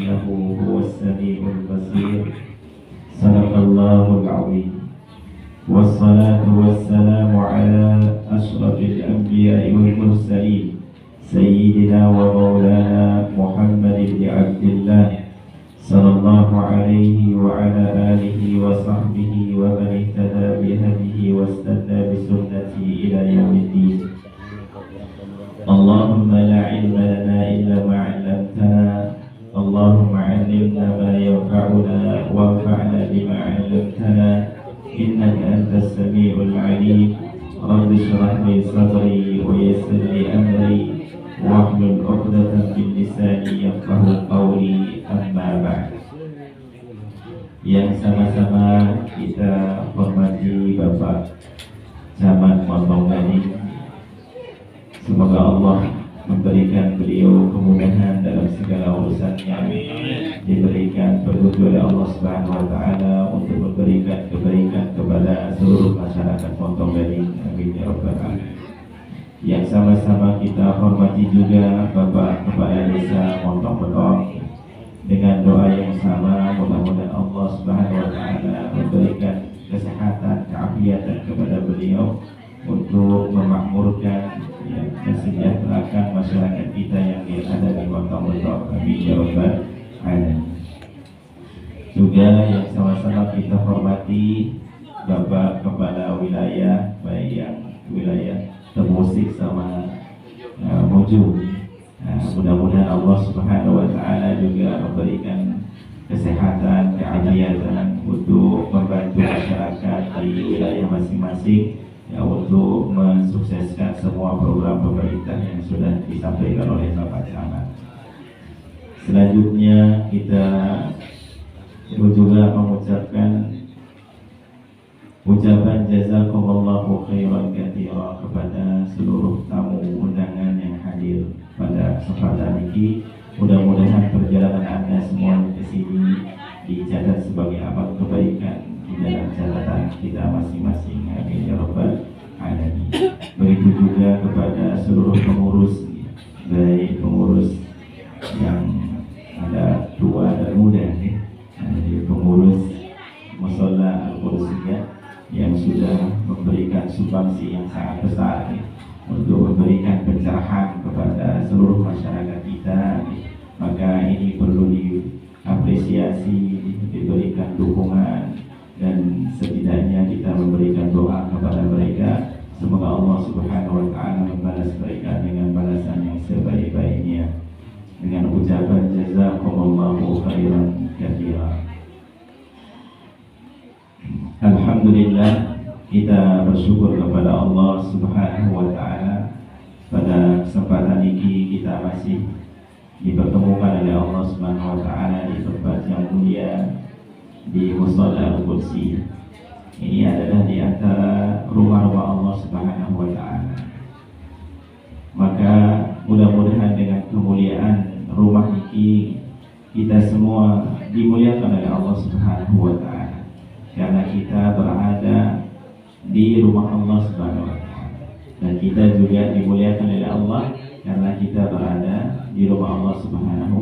إنه هو السميع البصير. صدق الله العظيم. والصلاة والسلام على أشرف الأنبياء والمرسلين سيدنا ومولانا محمد بن عبد الله صلى الله عليه وعلى آله وصحبه ومن اهتدى بهديه واستنى بسنته إلى يوم الدين. اللهم لا علم لنا إلا ما علمتنا. اللهم علمنا ما ينفعنا وانفعنا بما علمتنا إنك أنت السميع العليم. رب اشرح لي صدري ويسر لي أمري واحلل عقدة من لساني يفقهوا قولي. أما بعد. Yang sama-sama kita hormati Bapak Camat Montong Gading. Semoga Allah memberikan beliau kemudahan dalam segala urusannya, diberikan petunjuk oleh Allah Subhanahu wa taala untuk memberikan kebaikan kepada seluruh masyarakat Montong Gading. Amin ya rabbal alamin. Yang sama-sama kita hormati juga Bapak Kepala Desa Montong Bedong. Dengan doa yang sama, mudah-mudahan Allah Subhanahu wa taala memberikan kesehatan, keafiatan kepada beliau untuk memakmurkan, mensejahterakan masyarakat kita yang ada di Montong Bedong. Amin ya rabbal alamin. Juga yang sama-sama kita hormati Bapak Kepala Wilayah, baik yang wilayah Temusik sama Mojo. Mudah-mudahan Allah Subhanahu wa taala juga memberikan kesehatan, keafiatan untuk membantu masyarakat di wilayah masing-masing, ya, untuk mensukseskan semua program pemerintah yang sudah disampaikan oleh Bapak Camat. Selanjutnya kita juga mengucapkan ucapan jazakumullahu khairan katsira kepada seluruh tamu undangan yang hadir pada kesempatan ini. Mudah-mudahan perjalanan Anda semua ke sini dicatat sebagai amal kebaikan di dalam catatan kita masing-masing. Amin ya rabbal alamin. Begitu juga kepada seluruh pengurus, baik pengurus yang ada tua dan muda, dari pengurus Mushola Al-Qudsiyah yang sudah memberikan sumbangsi yang sangat besar untuk memberikan pencerahan kepada seluruh masyarakat kita. Maka ini perlu diapresiasi, diberikan dukungan, dan setidaknya kita memberikan doa kepada mereka. Semoga Allah Subhanahu wa taala membalas mereka dengan balasan yang sebaik-baiknya dengan ucapan jazakumullahu khairan katsira. Alhamdulillah, kita bersyukur kepada Allah Subhanahu wa taala. Pada kesempatan ini kita masih dipertemukan oleh Allah Subhanahu wa taala di tempat yang mulia, di Mushola Al-Qudsiyah. Ini adalah di antara rumah-rumah Allah Subhanahu wa taala. Maka mudah-mudahan dengan kemuliaan rumah ini kita semua dimuliakan oleh Allah Subhanahu wa taala, karena kita berada di rumah Allah Subhanahu wa taala, dan kita juga dimuliakan oleh Allah karena kita berada di rumah Allah Subhanahu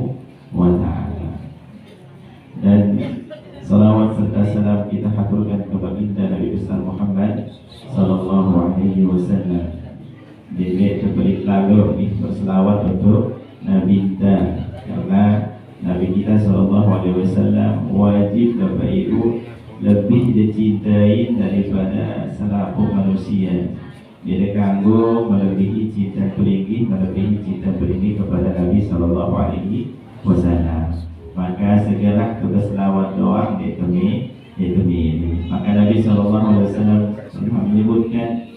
wa taala. Dan salawat serta salam kita haturkan kepada Nabi besar Muhammad sallallahu alaihi wasallam. Jadi terbalik lalu ini berselawat untuk Nabi kita, karena Nabi kita sallallahu alaihi wasallam wajib Bapak Ibu lebih dicintai daripada salapun manusia. Dia kanggo melebihi cinta peringgi, melebihi cinta peringgi kepada Nabi sallallahu alaihi wasallam. Maka segera tugas selawat doang ditemi ini. Maka Nabi sallallahu alaihi wasallam menyebutkan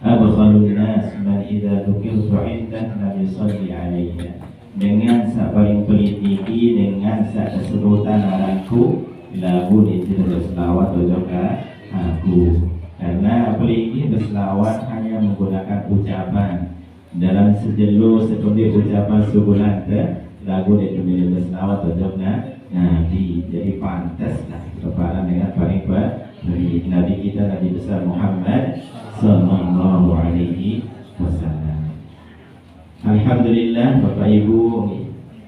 abkhalun nas man idza dzukirtu indah lam yusalli alayya. Dengan sak paling pelit iki, dengan sak kesebutan aranku lagu itu berselawat juga aku. Karena apalagi berselawat hanya menggunakan ucapan dalam sejelo seperti ucapan sebulan lagu itu berselawat juga Nabi. Jadi pantaslah kepada dengan paling baik Nabi kita, Nabi besar Muhammad sallallahu alaihi wasallam. Alhamdulillah Bapak Ibu,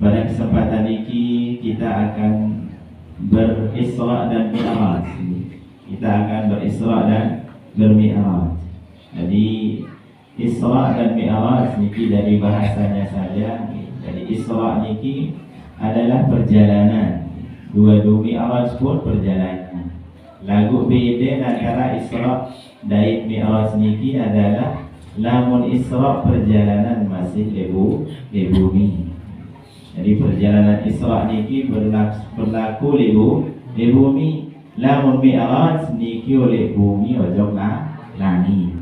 pada kesempatan ini kita akan berisra dan mi'raj. Kita akan berisra dan bermi'raj. Jadi Isra dan Mi'raj niki dari bahasanya saja. Jadi Isra niki adalah perjalanan. Dua-dua Mi'raj pun perjalanan. Lagu beda antara Isra dan Mi'raj niki adalah lamun Isra perjalanan masih di bumi. Jadi perjalanan Isra niki berlaku di bumi. Lamun Mi'raj niki oleh bumi ojok langit.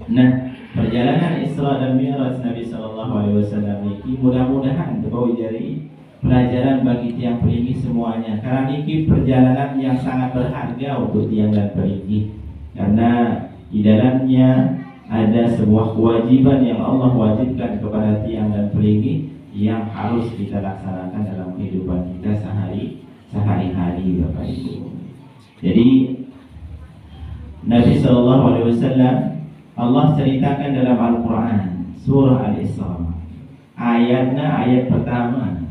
Nah, perjalanan Isra dan Mi'raj Nabi sallallahu alaihi wasallam ini mudah-mudahan terbawa jadi pelajaran bagi tiang pelinggi semuanya. Karena ini perjalanan yang sangat berharga untuk tiang dan pelinggi. Karena di dalamnya ada sebuah kewajiban yang Allah wajibkan kepada tiang dan pelinggi yang harus kita laksanakan dalam kehidupan kita sehari-hari, Bapak Ibu. Jadi Nabi sallallahu alaihi wasallam Allah ceritakan dalam Al-Quran surah Al-Isra ayat pertama,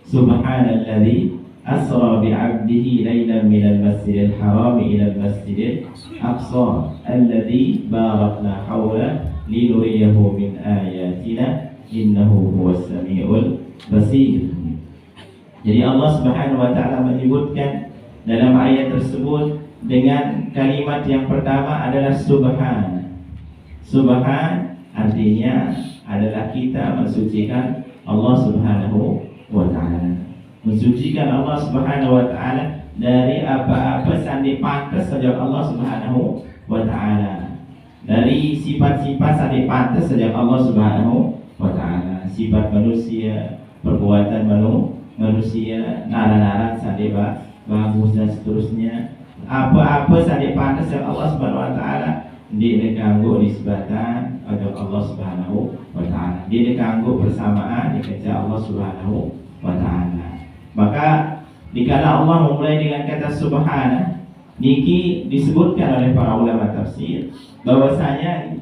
Subhanalladzi asra bi'abdihi laylan minal masjidil haram ila al-masjidil aqsa alladzi barakna hawla linuriyahu min ayatina innahu huwas samiul basir. Jadi Allah Subhanahu wa taala menyebutkan dalam ayat tersebut dengan kalimat yang pertama adalah subhan. Subhan artinya adalah kita mensucikan Allah Subhanahu wa ta'ala. Mensucikan Allah Subhanahu wa ta'ala dari apa-apa sandi pantas sejak Allah Subhanahu wa ta'ala. Dari sifat-sifat sandi pantas sejak Allah Subhanahu wa ta'ala. Sifat manusia, perbuatan manusia, nara-nara sandi bagus dan seterusnya. Apa-apa sandi pantas sejak Allah Subhanahu wa ta'ala diganggu nisbatan pada Allah Subhanahu wa ta'ala. Dia diganggu bersamaan dikejar Allah Subhanahu wa ta'ala. Maka dikala Allah memulai dengan kata subhana, niki disebutkan oleh para ulama tafsir bahwasanya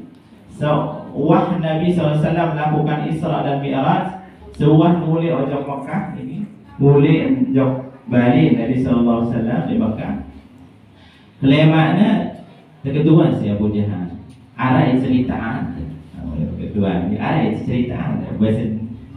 sewah Nabi SAW melakukan Isra dan Mi'raj, sewah mulai ojok Mekah ini, mulai ojok balik Nabi SAW di Mekah. Lemaknya keduaan si Abu Jahal arah ceritaan keduaan arah ceritaan bahasa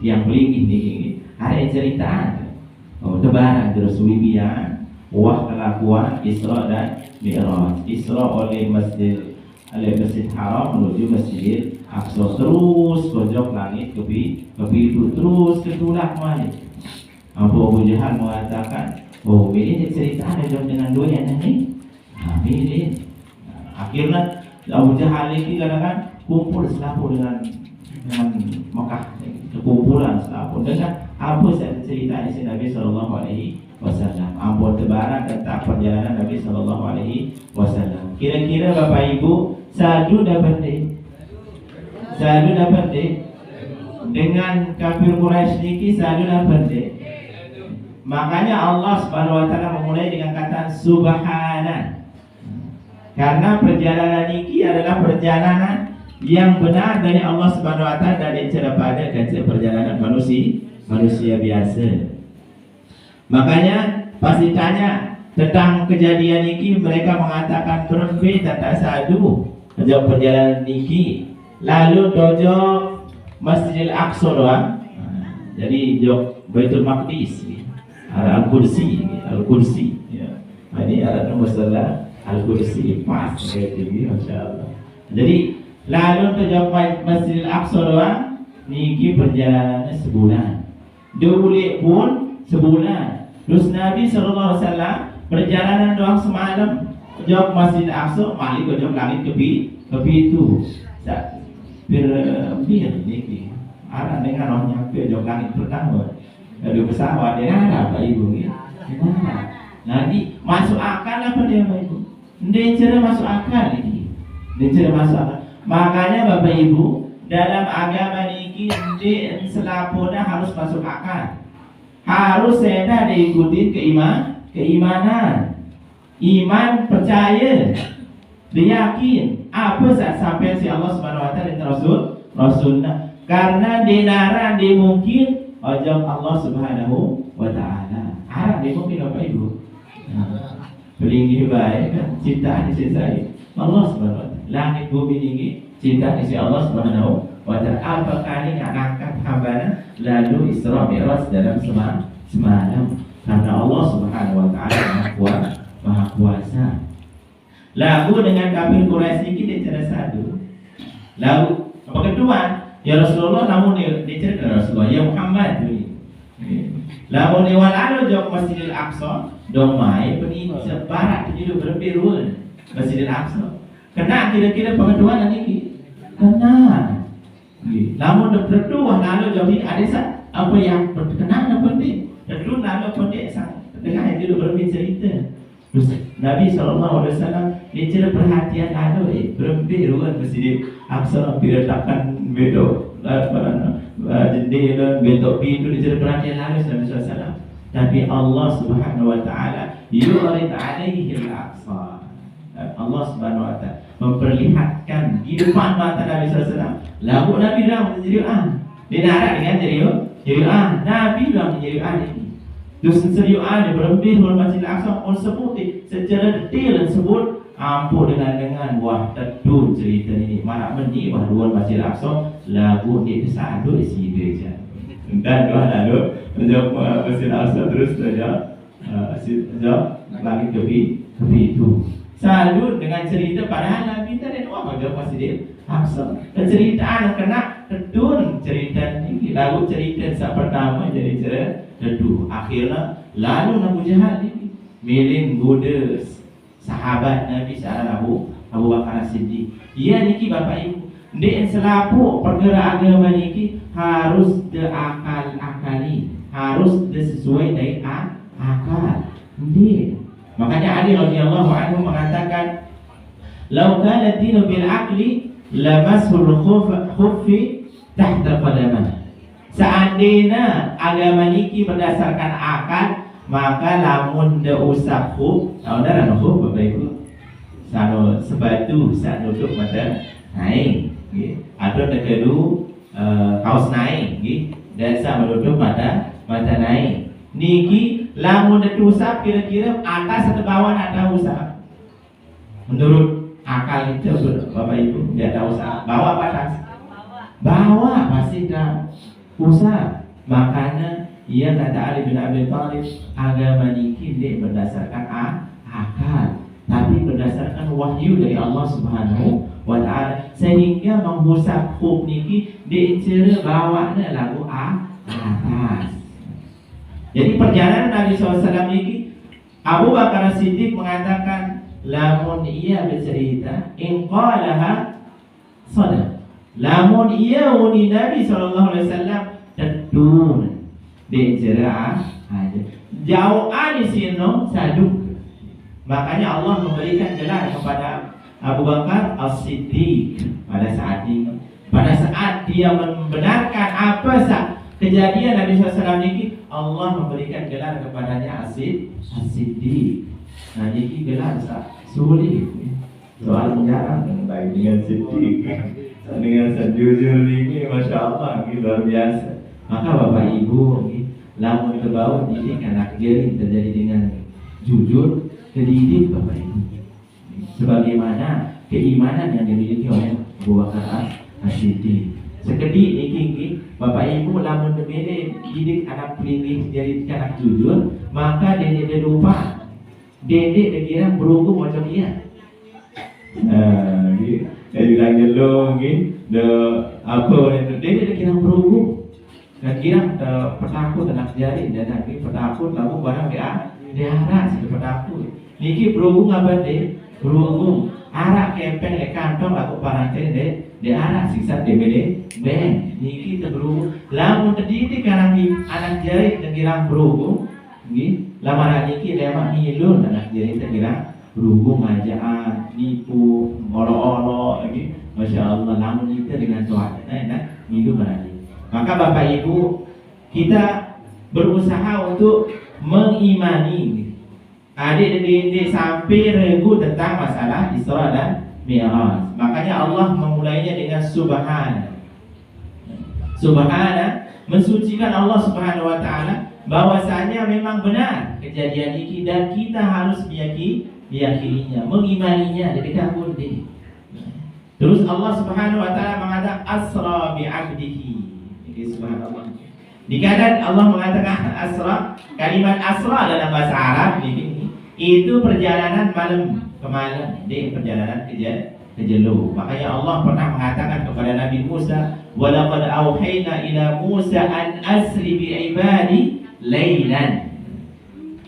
yang paling ini arah ceritaan tebaran terus wibian wah kelakuan Isra dan Mi'raj. Isra oleh Masjid Haram menuju Masjid Aqsa, terus pojok langit ke pintu, terus ketulak balik. Abu Jahal mengatakan, oh ini ceritaan dengan dua yang ini ini. Akhirnya Abu Jahal ini kadang-kadang kumpul selapu dengan Mekah, kumpulan selapu dengan apa cerita isi Nabi Sallallahu Alaihi Wasallam, ampun tebaran tentang perjalanan Nabi Sallallahu Alaihi Wasallam. Kira-kira Bapak Ibu sadu dapat dengan kafir Quraisy niki sadu dapat. Makanya Allah Subhanahu Wa Taala memulai dengan kata Subhana. Karena perjalanan ini adalah perjalanan yang benar dari Allah Subhanahu wa taala dari cara pada perjalanan manusia biasa. Makanya pasti tanya tentang kejadian ini, mereka mengatakan berbe tata sadu sejak perjalanan ini. Lalu dojo Masjidil Aqsa doang. Jadi jok Baitul Maqdis, Al-Qudsi ya. Ini ada masalah Al-Qudsi pas jadi masyaallah. Jadi lalu terjawab Masjidil Aqsa doang niki perjalanannya sebulan. Dulu pun sebulan. Terus Nabi sallallahu alaihi wasallam perjalanan doang semalam jawab Masjidil Aqsa, balik ke jawab langit ke pintu. Bir niki. Arah dengan roh nyampe jawab langit pertama. Dari pesawat dia ada Pak Ibu ya. Nanti masuk akal apa dia Pak Ibu? Dia cara masuk akal ini. Dia cara masuk akal. Makanya Bapak Ibu dalam agama niki di selapuna harus masuk akal. Harus saya diikuti keimanan. Iman percaya. Dia yakin apa saat sampai si Allah Subhanahu wa taala dan Rasulnya. Karena dinara di mungkin ojo Allah Subhanahu wa taala. Harap dia mungkin Bapak Ibu. Pelinggi baik kan ciptaan isi saya Allah Subhanahu wa taala. Langit bumi tinggi ciptaan isi Allah Subhanahu wa taala. Apa kali ngangkat hambana lalu Isra Mi'raj dalam semalam karena Allah Subhanahu wa taala maha kuasa. Lalu dengan kafir Quraisy ini dia cara satu. Lalu apa kedua? Ya Rasulullah namun dia cerita Rasulullah ya Muhammad ini. Lalu dia walalu jauh Masjidil Aqsa domai peni sebarat tujuh berbiruan Masjidil Aqsa. Kena kira-kira pengeduan ini kena. Lalu berdua lalu jauh ini ada apa yang berkenaan apa ni? Lalu lalu pendek dengan itu berbicara. Terus Nabi SAW dia cerita perhatian lalu berbiruan Masjidil Aqsa berletakkan bedok jendela bedok pintu dia cerita perhatian lalu Nabi SAW. Tapi Allah Subhanahu wa taala yurid alaihi al-aqsa. Allah Subhanahu wa taala memperlihatkan di depan mata Nabi SAW. Lalu Nabi bilang menjerian. Dia darah dengan jerian. Nabi bilang menjerian ini. Terus seriuan dia berlebih Masjidil Aqsa on sebut secara detail dan sebut ampuh dengan wah teduh cerita ini. Mana meni wah dua Masjidil Aqsa lagu dia sadu isi gereja. Dan dua lalu menjawab Masjidil Aqsa terus saja lagi ke itu. Selalu dengan cerita padahal Nabi tadi dua menjawab Masjidil Aqsa. Dan cerita anak kena teduh cerita ini lagu cerita saat pertama jadi cerita teduh. Akhirnya lalu Abu Jahal ini milih goda sahabat Nabi SAW Abu Bakar As-Siddiq. Ia niki Bapak Ibu dia selapu perkara agama niki harus diakali, harus sesuai dengan akal. Dia makanya Ali radhiyallahu anhu mengatakan law kana dinu bil aqli lamasul khuffi tahta qadamah. Seandainya agama niki berdasarkan akal, maka lamun de usah khuf, tahu dah khuf Bapak Ibu. Sano sebatu sak duduk mata naik, atau dekedu kaos naik, dan sak duduk mata naik. Niki lamun de usap kira-kira atas atau bawah ada usap. Menurut akal itu Bapak Ibu, dia ada usap. Bawah apa atas? Bawah pasti dah usah. Makanya ia kata Ali bin Abi Thalib agama niki tidak berdasarkan akal, tapi berdasarkan wahyu dari Allah Subhanahu wa taala, sehingga menghusap khuf niki dicara bawahnya lagu atas. Jadi perjalanan Nabi SAW niki Abu Bakar As-Siddiq mengatakan lamun ia bercerita in qalaha sadaq. Lamun ia uni Nabi SAW terdun dicerah aja jauh di sini saduk. Makanya Allah memberikan gelar kepada Abu Bakar As-Siddiq pada saat ini, pada saat dia membenarkan apa kejadian Nabi SAW ini, Allah memberikan gelar kepadanya As-Siddiq. Nah ini gelar sulit soal jarang baik dengan Siddiq dengan sejujur ini, Masya Allah, ini luar biasa. Maka Bapak Ibu, lamun terbau didik anak jari terjadi dengan jujur, terdidik Bapak Ibu. Sebagaimana keimanan yang dimiliki oleh Abu Bakar As-Siddiq. Sekedik niki Bapak Ibu lamun dibede didik anak pelingih jadi anak jujur, maka dia lupa. Dedek dikira berunggu macam dia. Dia bilang jelong de apa dia dikira berunggu. Dan kira petakut anak jari dan nanti petakut lalu barang dia arak si petakut. Niki berunggu apa deh? Berunggu arak kempeng le kantong aku parante dia arak siksa DBD beng. Niki terberunggu. Lamun terdidik anak jari dan kira berunggu. Lamaran niki lemak hilun anak jari terkira berhubung ajaan, nipu, olo-olo lagi. Masya Allah, lamun kita dengan Tuhan hidup berani. Maka Bapak Ibu, kita berusaha untuk mengimani adik-adik sampai ragu tentang masalah Isra dan Mi'raj. Makanya Allah memulainya dengan Subhana mensucikan Allah Subhanahu wa taala bahwasanya memang benar kejadian ini dan kita harus meyakininya, mengimaninya dari kabur deh. Terus Allah Subhanahu wa taala mengatakan asra bi 'abdihi. Ini subhanallah. Dikatakan Allah mengatakan asra, kalimat asra dalam bahasa Arab ini itu perjalanan malam ke malam, dia perjalanan ke jelo. Makanya Allah pernah mengatakan kepada Nabi Musa, "Wa laqad auhayna ila Musa an asri bi ibadi lailan."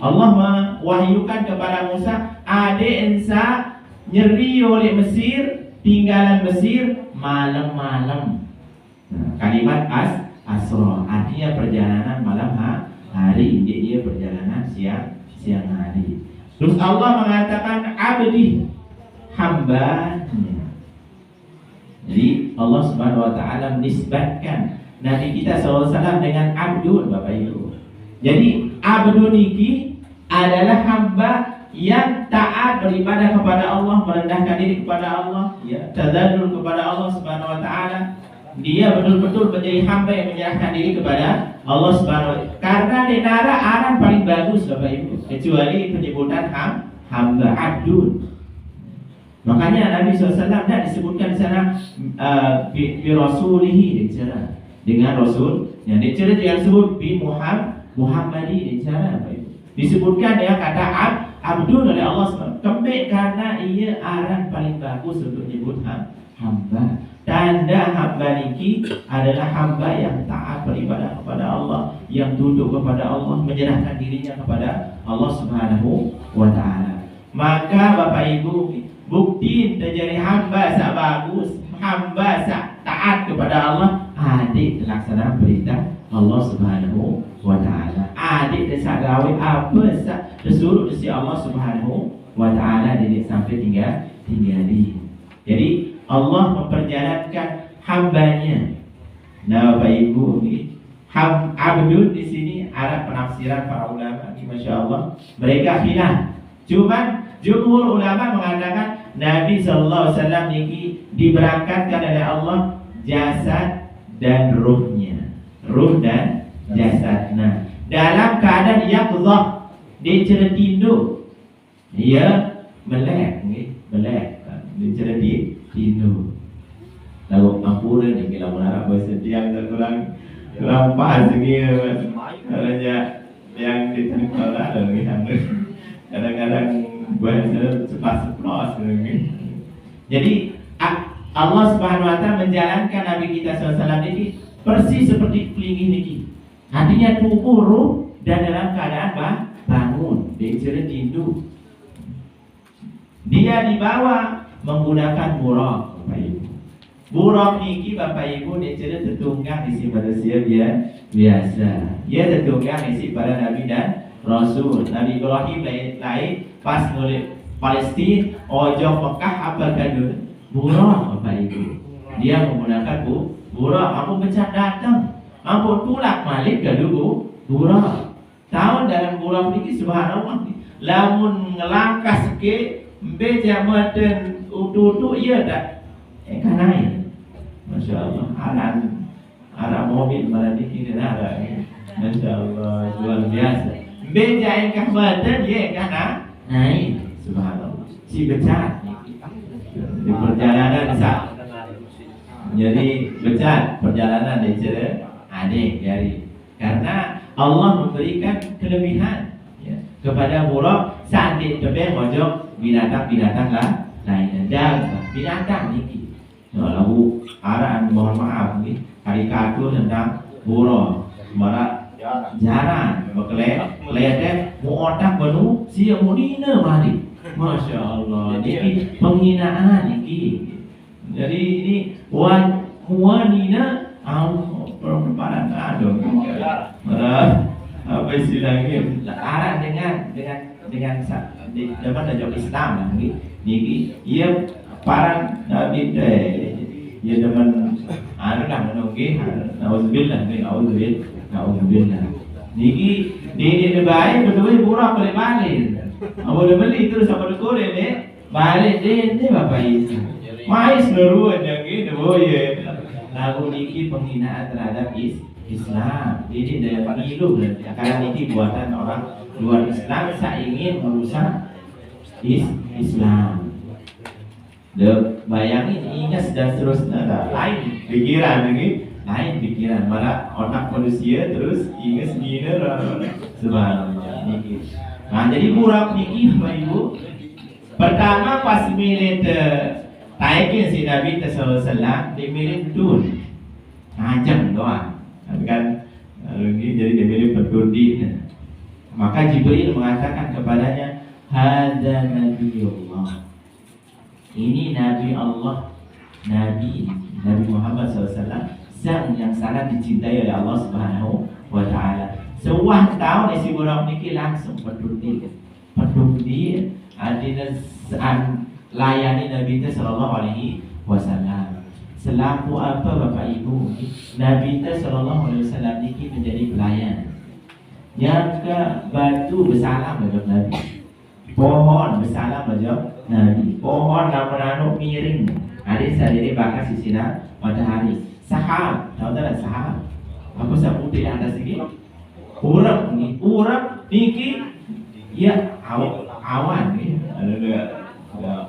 Allah mewahyukan kepada Musa, "Ade ensa nyeri oleh Mesir, tinggalan Mesir malam-malam." Nah, kalimat asra artinya perjalanan malam hari, dia perjalanan siang hari. Terus Allah mengatakan abdi, hambanya. Jadi Allah Subhanahu wa taala menisbatkan Nabi kita SAW dengan abdun, Bapak Ibu. Jadi abdun ini adalah hamba yang taat beribadah kepada Allah, merendahkan diri kepada Allah, ya, tadzallul kepada Allah Subhanahu wa taala. Dia betul-betul menjadi hamba yang menyerahkan diri kepada Allah Subhanahu wa taala. Karena di nara aran paling bagus Bapak Ibu, kecuali penyebutan hamba abdun. Makanya Nabi SAW tidak disebutkan di sana bi rasulihi, dengan rasul. Yang dicara jangan sebut bi Muhammadi dicara Bapak Ibu. Disebutkan dengan kata abdun oleh Allah SWT. Kembali karena ia aran paling bagus untuk menyebut hamba. Tanda hamba niki adalah hamba yang taat beribadah kepada Allah, yang tunduk kepada Allah, menyerahkan dirinya kepada Allah Subhanahu wa taala. Maka Bapak Ibu, bukti terjadi hamba sak bagus, hamba sak taat kepada Allah, adik terlaksana perintah Allah Subhanahu wa taala. Adik sak gawe apa sak disuruh si Allah Subhanahu wa taala, dia sampai tinggali. Jadi Allah memperjalankan hambanya. Nah Bapak Ibu, abdul di sini ada penafsiran para ulama, masya Allah. Mereka khilaf. Cuman jumhur ulama mengatakan Nabi SAW ini diberangkatkan oleh Allah jasad dan ruhnya, ruh dan jasad. Nah, dalam keadaan yaqzah, dia ceretindo, dia melek, dia ceretindo. Lalu ampura ni bila menarap bahasa tiang dan kurang pas ni, katanya yang ditangkap lah lagi kadang-kadang bahasa cepat seplos lagi. Jadi Allah Subhanahu wa taala menjalankan Nabi kita SAW ini persis seperti pelingin ini. Artinya tubuh, ruh dan dalam keadaan bangun, dia ceretindo. Dia dibawa menggunakan burak, Bapak Ibu. Burak niki Bapak Ibu dia cerita tertunggang isi manusia biasa. Dia tertunggang isi para nabi dan rasul. Nabi Ibrahim lain pas mulai Palestina, ojo Mekah apa kadun burak Bapak Ibu. Dia menggunakan burak. Aku pecah datang, aku tulak malik ke burak. Tahun dalam burak niki subhanallah, lamun ngelangkas ke beja maten utu iya tak kanai, masya Allah. Aran mobil malah dikira ada, masya Allah, luar biasa. Beja engkah badan ye kana naik, subhanallah. Si becat di perjalanan sah. Jadi becat perjalanan di cerita adik jari. Karena Allah memberikan kelebihan ya, kepada burak saat di tebing mojok binatang-binatang lain dan binatang niki. Lalu arahan mohon maaf nih, karikatur tentang burak, malah jarang bekelek mau otak penuh siang munina mari. Masya Allah, niki penghinaan niki. Jadi ini wanita perempuan ada. Apa istilahnya? Arah dengan dapat ajak Islam lah niki. Ia para nabi ia demen anu lah menunggu. Nauzubillah. Niki dia baik berdua burak balik. Awak beli terus apa dikore ni balik dia Bapak Ibu. Mais seluruh yang gitu, oh ya. Lagu niki penghinaan terhadap Islam. Jadi dari pemilu karena ini buatan orang luar Islam saya ingin merusak Islam. Bayangin ingat dan seterusnya lain pikiran lagi, lain pikiran malah otak manusia terus ingat sendiri subhanallah ini. Nah jadi kurang niki Bapak Ibu. Pertama pas milih taikin si Nabi sallallahu alaihi wasallam dimilih dun ngajeng doang. Kan jadi dimilih berdudi. Maka Jibril mengatakan kepadanya, "Hadza Nabiullah." Ini Nabi Allah, Nabi Muhammad SAW, sang yang sangat dicintai oleh Allah Subhanahu wa Ta'ala. Sewah tahun isi budak niki langsung peduli adina layani Nabi sallallahu alaihi wasallam. Selaku apa Bapak Ibu? Nabi sallallahu alaihi wasallam niki menjadi pelayan. Yang batu bersalam wajah Nabi, pohon bersalam wajah Nabi, pohon namun miring. Hari sehari bakar sinar matahari. Sahab, tahu tak sahab? Apa sah putih ada sedikit? Urap niki, ya awan ni,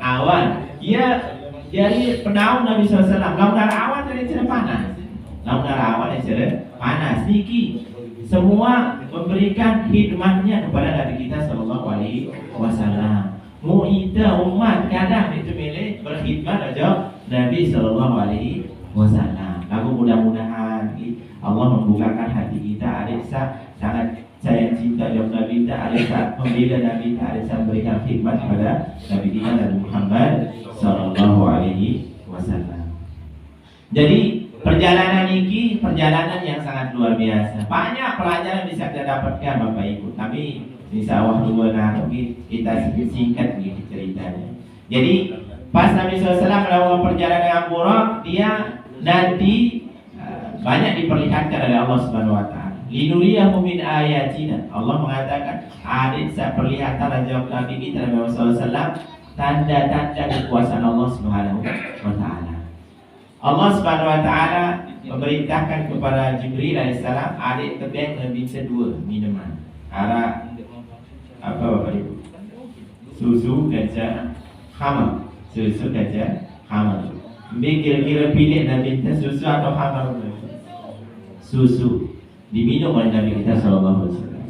awan. Ya jadi penaung Nabi SAW. Lamun ada awan dari cerah panas. Lamun ada awan dari cerah panas niki. Semua memberikan khidmatnya kepada Nabi kita Sallallahu Alaihi Wasallam. Mu'ita umat kadang itu milih berkhidmat aja Nabi Sallallahu Alaihi Wasallam. Lalu mudah-mudahan Allah membukakan hati kita. Ada sangat saya cinta yang Nabi kita, ada saat membela Nabi kita, ada saat memberikan khidmat kepada Nabi kita Nabi Muhammad Sallallahu Alaihi Wasallam. Jadi perjalanan ini perjalanan yang sangat luar biasa. Banyak pelajaran bisa kita dapatkan Bapak Ibu. Tapi insya Allah kita singkat gitu ceritanya. Jadi pas Nabi SAW melakukan perjalanan yang buruk, dia nanti banyak diperlihatkan oleh Allah Subhanahu Wa Taala. Linuriyahu min ayatina. Allah mengatakan ada perlihatan Raja Nabi kita Nabi SAW tanda-tanda kekuasaan Allah Subhanahu Wa Taala. Allah Subhanahu Wa Taala memerintahkan kepada Jibril alaihissalam adik tebing lebih sedua minuman. Arak apa Bapak Ibu? Susu gajah khamar. Susu gajah khamar. Kira-kira pilih Nabi kita susu atau khamar? Susu diminum oleh Nabi kita Sallallahu Alaihi Wasallam.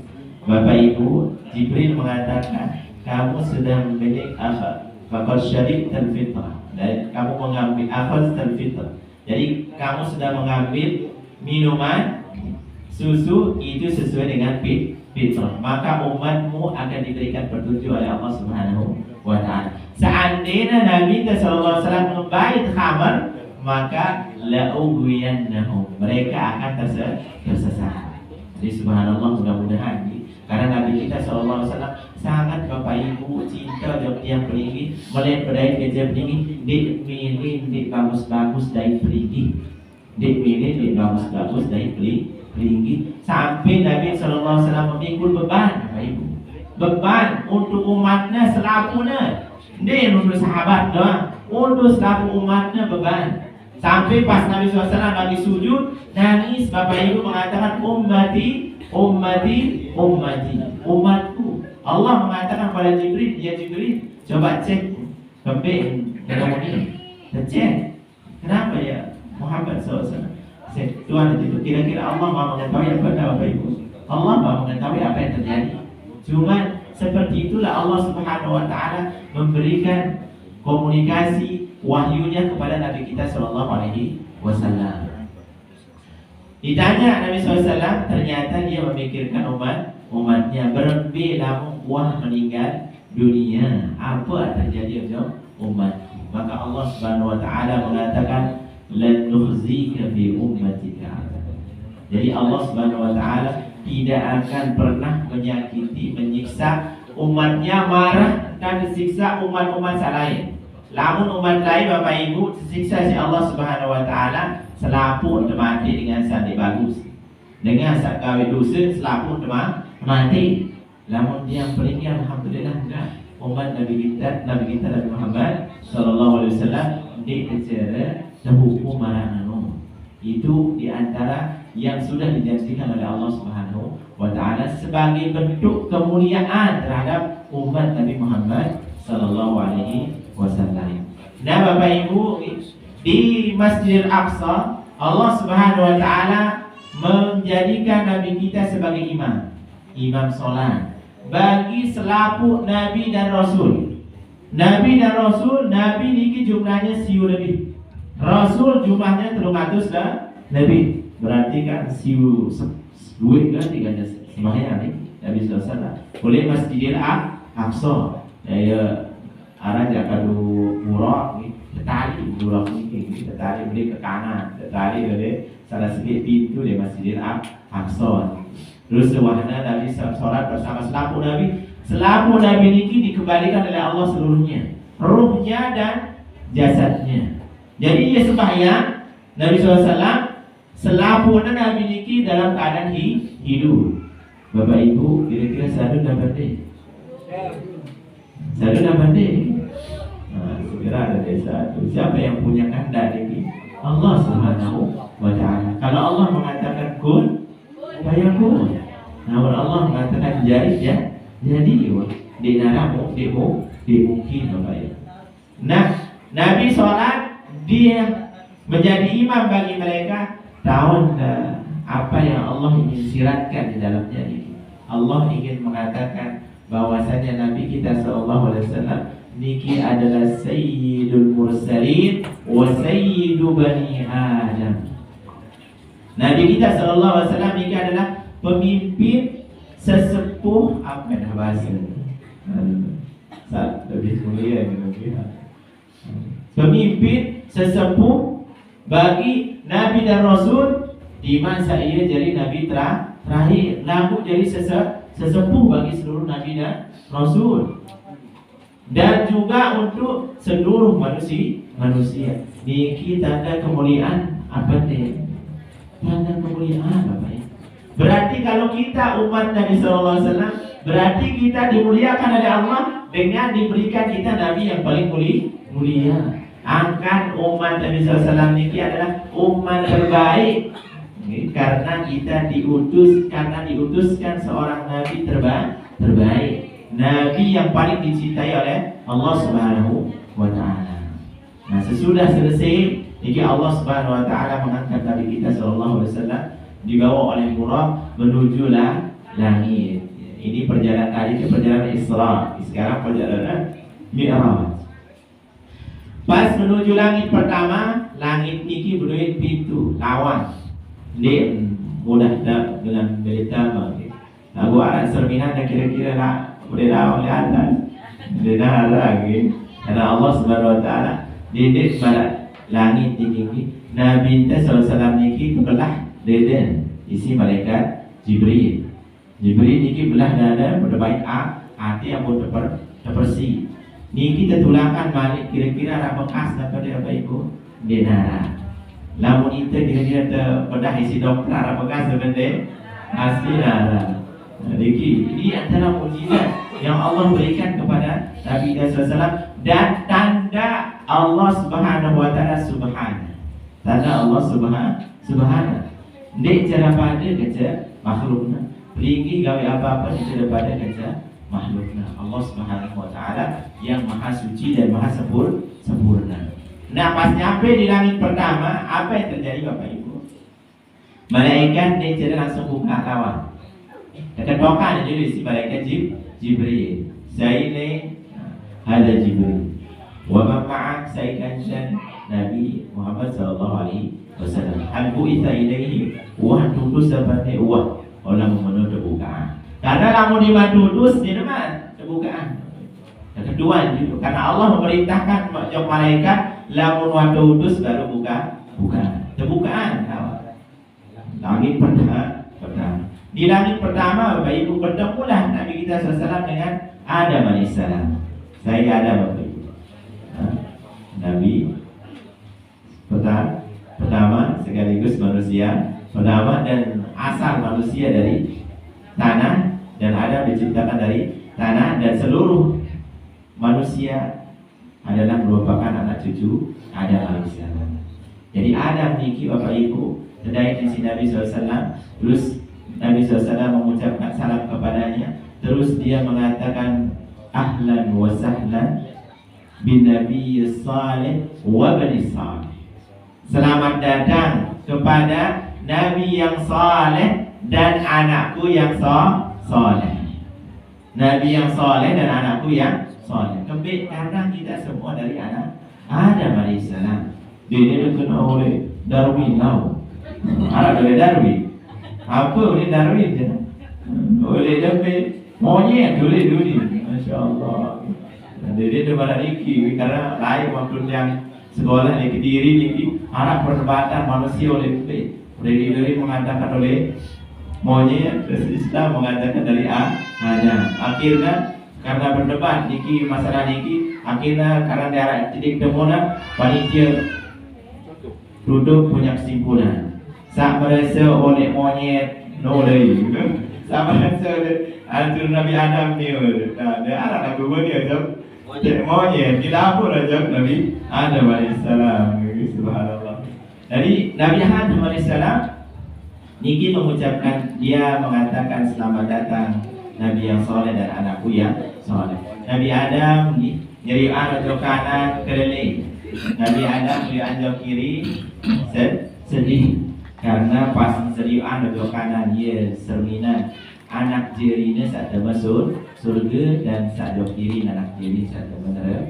Bapak Ibu, Jibril mengatakan kamu sedang memiliki apa? Fakar syarib dan fitrah. Dan kamu mengambil akhaz dan fitrah. Jadi kamu sudah mengambil minuman susu itu sesuai dengan fitrah. Maka umatmu akan diberikan petunjuk oleh Allah Subhanahu Wa Taala. Seandainya Nabi Sallallahu Alaihi Wasallam membaik khamar, maka la'ughwiyannahum, mereka akan tersesat. Jadi subhanallah, mudah-mudahan karena Nabi kita Sallallahu Alaihi Wasallam sangat Bapak Ibu cinta yang peringgi melihat berdaya kerja peringgi dik milih dik bagus-bagus dari peringgi, dik milih dik bagus-bagus dari peringgi, sampai Nabi Sallallahu Alaihi Wasallam memikul beban Bapak Ibu, beban untuk umatnya selapunya, dia untuk sahabat doang, untuk selaku umatnya beban. Sampai pas Nabi SAW lagi sujud nangis, Bapak Ibu mengatakan ummati, umatku. Allah mengatakan kepada Jibril, ya Jibril, coba cek kembali ini, cek kenapa ya Muhammad SAW. Tuhan itu kira-kira Allah mau mengetahui apa Bapak Ibu? Allah mau mengetahui apa yang terjadi. Cuma seperti itulah Allah Subhanahu Wa Taala memberikan komunikasi wahyunya kepada Nabi kita Sallallahu Alaihi Wasallam. Ditanya Nabi SAW, ternyata dia memikirkan umatnya. Berembi namun wah meninggal dunia, apa terjadi untuk umat? Maka Allah Subhanahu Wa Taala mengatakan lan nukhzika fi ummatika. Jadi Allah Subhanahu Wa Taala tidak akan pernah menyakiti, menyiksa umatnya, marah dan disiksa umat-umat lain. Lamun umat lain Bapak Ibu disiksa si Allah Subhanahu Wa Taala selapu mati dengan sandi bagus, dengan sakawai dosa selapu mati. Lamun dia pergi alhamdulillah enggak, umat Nabi kita Nabi Muhammad Sallallahu Alaihi Wasallam dicecer terhukum marah. Itu diantara yang sudah dijanjikan oleh Allah Subhanahu wa taala sebagai bentuk kemuliaan terhadap umat Nabi Muhammad sallallahu alaihi wasallam. Nah, Bapak Ibu, di Masjidil Aqsa Allah Subhanahu wa taala menjadikan Nabi kita sebagai imam sholat bagi selapu Nabi dan Rasul. Nabi dan Rasul, Nabi niki jumlahnya siu lebih. Rasul jumlahnya 300 lebih. Berarti kan siu duit kan tiga sembahyang nih Nabi SAW. Boleh Masjidil Aqsa. Ya arah jakadu murah nih. Tertarik murah nih, tertarik beli ke kanan, tertarik dari salah sedikit pintu di Masjidil Aqsa. Terus wahana Nabi sholat bersama selapu Nabi. Selapu Nabi ini dikembalikan oleh Allah seluruhnya, ruhnya dan jasadnya. Jadi dia sembahyang Nabi SAW. Selapu Nabi niki dalam keadaan hidup. Bapak Ibu, kira-kira sadu dapat deh. Sadu dapat deh. Nah, segera ada desa itu. Siapa yang punya kehendak ini? Allah Subhanahu wa taala. Kalau Allah mengatakan kun, fayakun. Namun Allah mengatakan jadi ya, jadi di naramu, di mungkin Bapak Ibu. Nah, Nabi sholat, dia menjadi imam bagi mereka. Tahu apa yang Allah ingin siratkan di dalamnya ini? Allah ingin mengatakan bahwasanya Nabi kita sallallahu alaihi wasallam niki adalah sayyidul mursalin wa sayyidu bani Adam. Nabi kita sallallahu alaihi wasallam niki adalah pemimpin sesepuh apa bahasa? Lebih mulia lebih. Pemimpin sesepuh bagi Nabi dan Rasul di masa ia jadi Nabi terakhir, namun jadi sesepuh bagi seluruh Nabi dan Rasul, dan juga untuk seluruh manusia. Niki tanda kemuliaan apa deh? Tanda kemuliaan apa ya? Berarti kalau kita umat Nabi SAW, berarti kita dimuliakan oleh Allah dengan diberikan kita Nabi yang paling mulia. Angkat umat Nabi SAW ini adalah umat terbaik karena kita diutuskan seorang Nabi terbaik, Nabi yang paling dicintai oleh Allah Subhanahu wa taala. Nah, sesudah selesai ini Allah Subhanahu wa taala mengangkat Nabi kita sallallahu alaihi wasallam dibawa oleh Buraq menuju langit. Ini perjalanan Isra. Sekarang perjalanan Mi'raj. Pas menuju langit pertama, langit niki berdua pintu lawan. Dia mudah dengan berita. Lagu arah serminah kira-kira lah boleh lawan di atas. Dia lagi. Karena Allah Subhanahu Wa Taala didik pada langit tinggi. Nabi SAW niki belah deden isi malaikat Jibril. Jibril niki belah dada pada baik hati yang pun terbersih. Niki tertulangkan balik kira-kira ada bekas daripada apa Ibu denara. Lamun itu kira-kira terbedah isi dokter ada bekas sebenarnya asli darah. Niki ini antara mukjizat yang Allah berikan kepada Nabi SAW dan tanda Allah Subhanahu Wa Taala subhanahu. Tanda Allah subhanahu. Dek cara pada kerja makhluknya. Tinggi gawe apa-apa tidak pada kerja makhluknya. Allah Subhanahu Wa Taala yang maha suci dan maha sempurna. Nah, pas nyampe di langit pertama, apa yang terjadi Bapak Ibu? Malaikat dia langsung buka lawan. Ketok jadi si malaikat Jibril. Saya ini ada Jibril. Wa ma'ak saya kancan Nabi Muhammad sallallahu alaihi wasallam. Aku ita ilaihi wa tutus seperti wa orang memenuhi bukaan. Karena lamun dimantutus di mana terbukaan. Yang kedua itu karena Allah memerintahkan malaikat lamun waktu utus baru terbukaan. Langit pertama. Di langit pertama Bapak Ibu bertemulah Nabi kita SAW dengan Adam alaihissalam. Saya ada Bapak Ibu. Nabi pertama sekaligus manusia pertama dan asal manusia dari tanah, dan Adam diciptakan dari tanah, dan seluruh manusia adalah merupakan anak cucu Adam alaihissalam. Jadi Adam niki Bapak Ibu Sedai di sini Nabi SAW. Terus Nabi SAW mengucapkan salam kepadanya. Terus dia mengatakan ahlan wa sahlan bin Nabi Saleh wa bani Saleh. Selamat datang kepada Nabi yang saleh dan anakku yang saleh. Nabi yang saleh dan anakku yang saleh. Kebet karena kita semua dari anak Adam alaihissalam. Dia kena oleh Darwin tahu. Arab oleh Darwin. Apa oleh Darwin je? Oleh Darwin monyet oleh dunia. Masya-Allah. Jadi dia pada niki karena lain waktu yang sekolah di Kediri niki harap perdebatan manusia oleh dari mengatakan oleh monyet, terus Islam mengatakan dari Adam. Akhirnya karena berdebat niki masalah niki, akhirnya karena daerah titik temuan panitia duduk punya kesimpulan. Sak merasa oleh monyet nolai, sak merasa antur Nabi Adam ni, dia arah lagu dia jom. Monyet kita apa aja Nabi Adam alaihissalam. Subhanallah. Jadi Nabi Adam alaihissalam niki mengucapkan, dia mengatakan selamat datang Nabi yang soleh dan anakku yang soleh. Nabi Adam nyeri anjok kanan kelele. Nabi Adam nyeri anjok kiri sedih karena pas nyeri anjok kanan dia cerminan anak jerinya saat masuk surga dan saat jok kiri anak jeri saat neraka.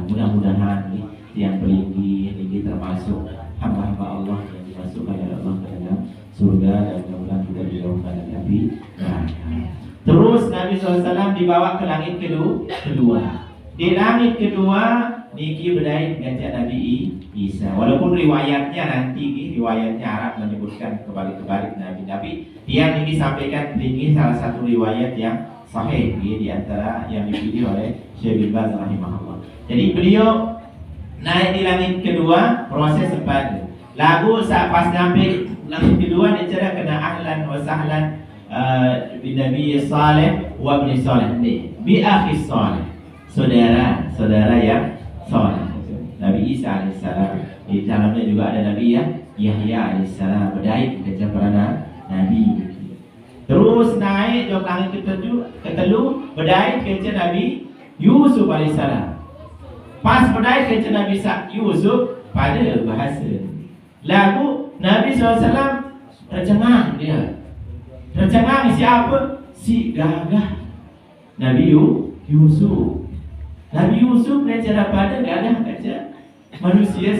Mudah-mudahan yang pelinggi ini termasuk hamba-hamba Allah yang dimasukkan oleh Allah ke dalam surga dan mudah-mudahan kita dijauhkan dari api neraka. Terus Nabi SAW dibawa ke langit kedua. Di langit kedua niki berdaya dengan Nabi Isa. Walaupun riwayatnya nanti riwayatnya Arab menyebutkan kebalik-kebalik Nabi, tapi dia ini sampaikan ini salah satu riwayat yang sahih di antara yang dipilih oleh Syekh bin Baz rahimahullah. Jadi beliau naik di langit kedua, proses sepadan. Lagu saat pas sampai langit kedua dia cerita kena ahlan wa sahlan bin Nabi Saleh wa bin Saleh bi akhi Saleh, saudara yang saleh. Nabi Isa alaihissalam. Di dalamnya juga ada Nabi Yahya alaihissalam, berdaya kepada para nabi. Terus naik ke langit ketelu berdaya kepada Nabi Yusuf alaihissalam. Pas berdaya kepada Nabi Yusuf pada bahasa lagu Nabi SAW tercengang dia. Tercengang siapa? Si gagah Nabi Yusuf. Nabi Yusuf belajar pada gagah kaca manusia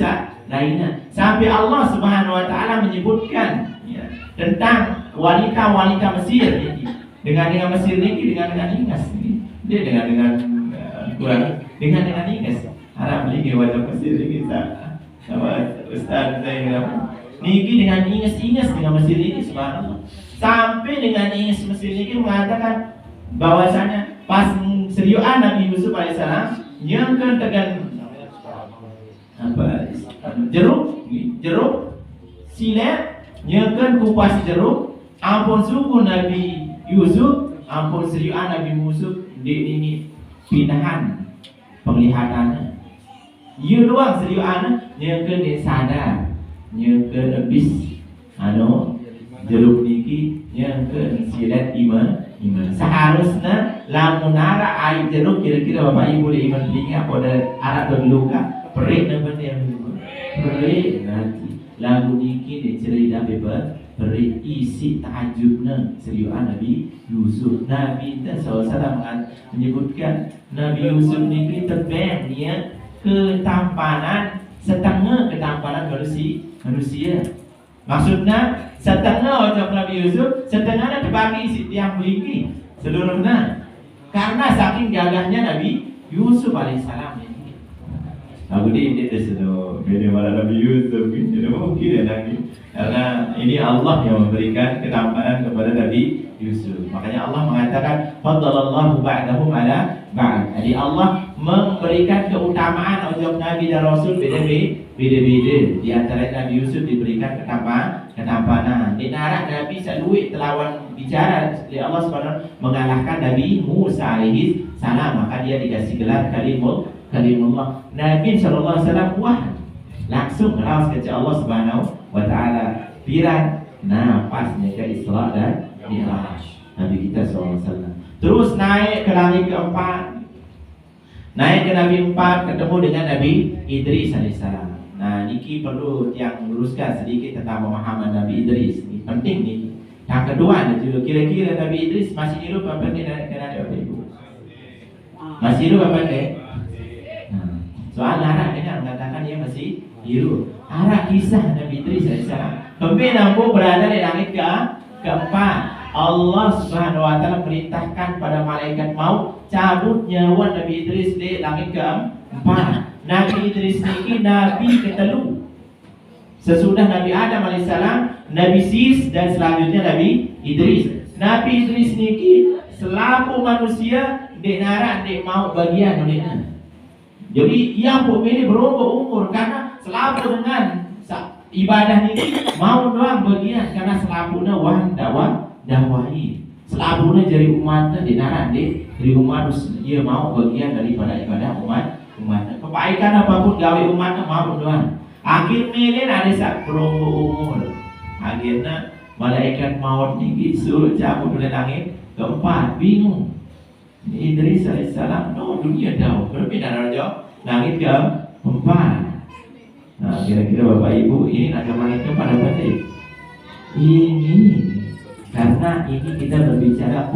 lainnya. Sampai Allah Subhanahu wa taala menyebutkan tentang wanita-wanita Mesir ini. Dengan Mesir ini dengan ingas. Dia dengan kurang dengan ingas. Harap lagi wajah Mesir ini sama Ustaz saya niki dengan ingas dengan Mesir ini, subhanallah. Sampai dengan ingas Mesir ini mengatakan bahwasanya pas seriuan Nabi Yusuf alaihissalam yang tegan apa jeruk silet yang kupas jeruk ampun suku Nabi Yusuf ampun seriuan Nabi Yusuf di ini pindahan penglihatannya ia doang seriuan yang di sana yang habis jeruk niki yang silet iman. Seharusnya lamun arah air jeruk kira-kira bapak ibu boleh iman telinga pada arah terluka perik nampak yang perik nanti lagu niki dicerita bebas perik isi tahajudnya seriuan Nabi Yusuf. Nabi SAW menyebutkan Nabi Yusuf niki terbangnya ketampanan setengah ketampanan manusia. Maksudnya setengah wajah Nabi Yusuf, setengahnya terbagi isi tiang belinggi seluruhnya. Karena saking gagahnya Nabi Yusuf alaihissalam ini. Aku ini sudah beda malah Nabi Yusuf ini mungkin lagi. Karena ini Allah yang memberikan ketampanan kepada Nabi Yusuf. Makanya Allah mengatakan faddalallahu ba'dahum ala ba'd. Jadi Allah memberikan keutamaan untuk Nabi dan Rasul beda-beda. Di antara Nabi Yusuf diberikan ketampanan. Di narak Nabi Salui telawan bicara oleh Allah SWT mengalahkan Nabi Musa alaihi salam, maka dia dikasih gelar kalimullah. Nabi SAW wah langsung merawas kepada Allah Subhanahu wa taala. piran. Nah, pasnya ke Isra dan Mi'raj Nabi kita SAW. Terus naik ke langit keempat. Naik ke Nabi 4, ketemu dengan Nabi Idris alaihissalam. Nah, niki perlu yang luruskan sedikit tentang pemahaman Nabi Idris. Ini penting nih. Yang kedua nih, kira-kira Nabi Idris masih hidup apa nih dengan Bapak Ibu? Masih hidup apa nih? Nah, soal Arab ini mengatakan dia masih hidup. Arab kisah Nabi Idris alaihissalam. Kami nampu berada di langit keempat. Allah Subhanahu wa taala perintahkan pada malaikat maut cabut nyawa Nabi Idris di langit keempat. Nabi Idris niki nabi ketelu. Sesudah Nabi Adam alaihissalam, Nabi Sis dan selanjutnya Nabi Idris. Nabi Idris niki selaku manusia di narak di mau bagian olehnya. Jadi yang pemilih berumur karena selaku dengan ibadah ini mau doang bagian karena selapuna dakwahi. Selapuna jadi umatnya di narak di umat dia mau bagian daripada ibadah umat. Kebaikan apapun gawe umatnya mau doang. Akhirnya ada sak umur. Akhirnya malaikat maut ini suruh cabut dari langit keempat. Bingung. Idris alaihissalam, no dunia jauh. Berbeda jauh. Langit keempat. Nah, kira-kira Bapak Ibu ini agama itu pada apa sih? Ini karena ini kita berbicara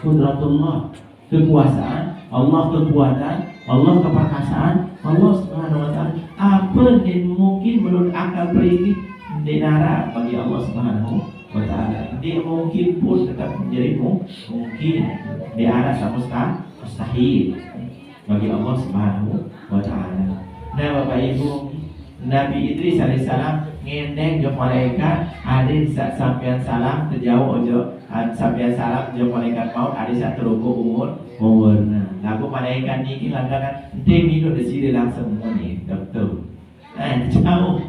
kudratullah, kekuasaan Allah, kekuatan Allah, keperkasaan Allah Subhanahu wa taala. Apa yang mungkin menurut akal pribadi denara bagi Allah Subhanahu wa taala. Dia mungkin pun tetap menjadi mungkin di arah mustahil bagi Allah Subhanahu wa taala. Nah, Bapak Ibu, Nabi Idris alaihissalam ngendeng jo malaikat adin sampean salam terjauh ojo sampean salam jo malaikat maut adin sak teruku umurna. Lagu malaikat niki langgakan ente minum di sini langsung muni dokter. Jauh.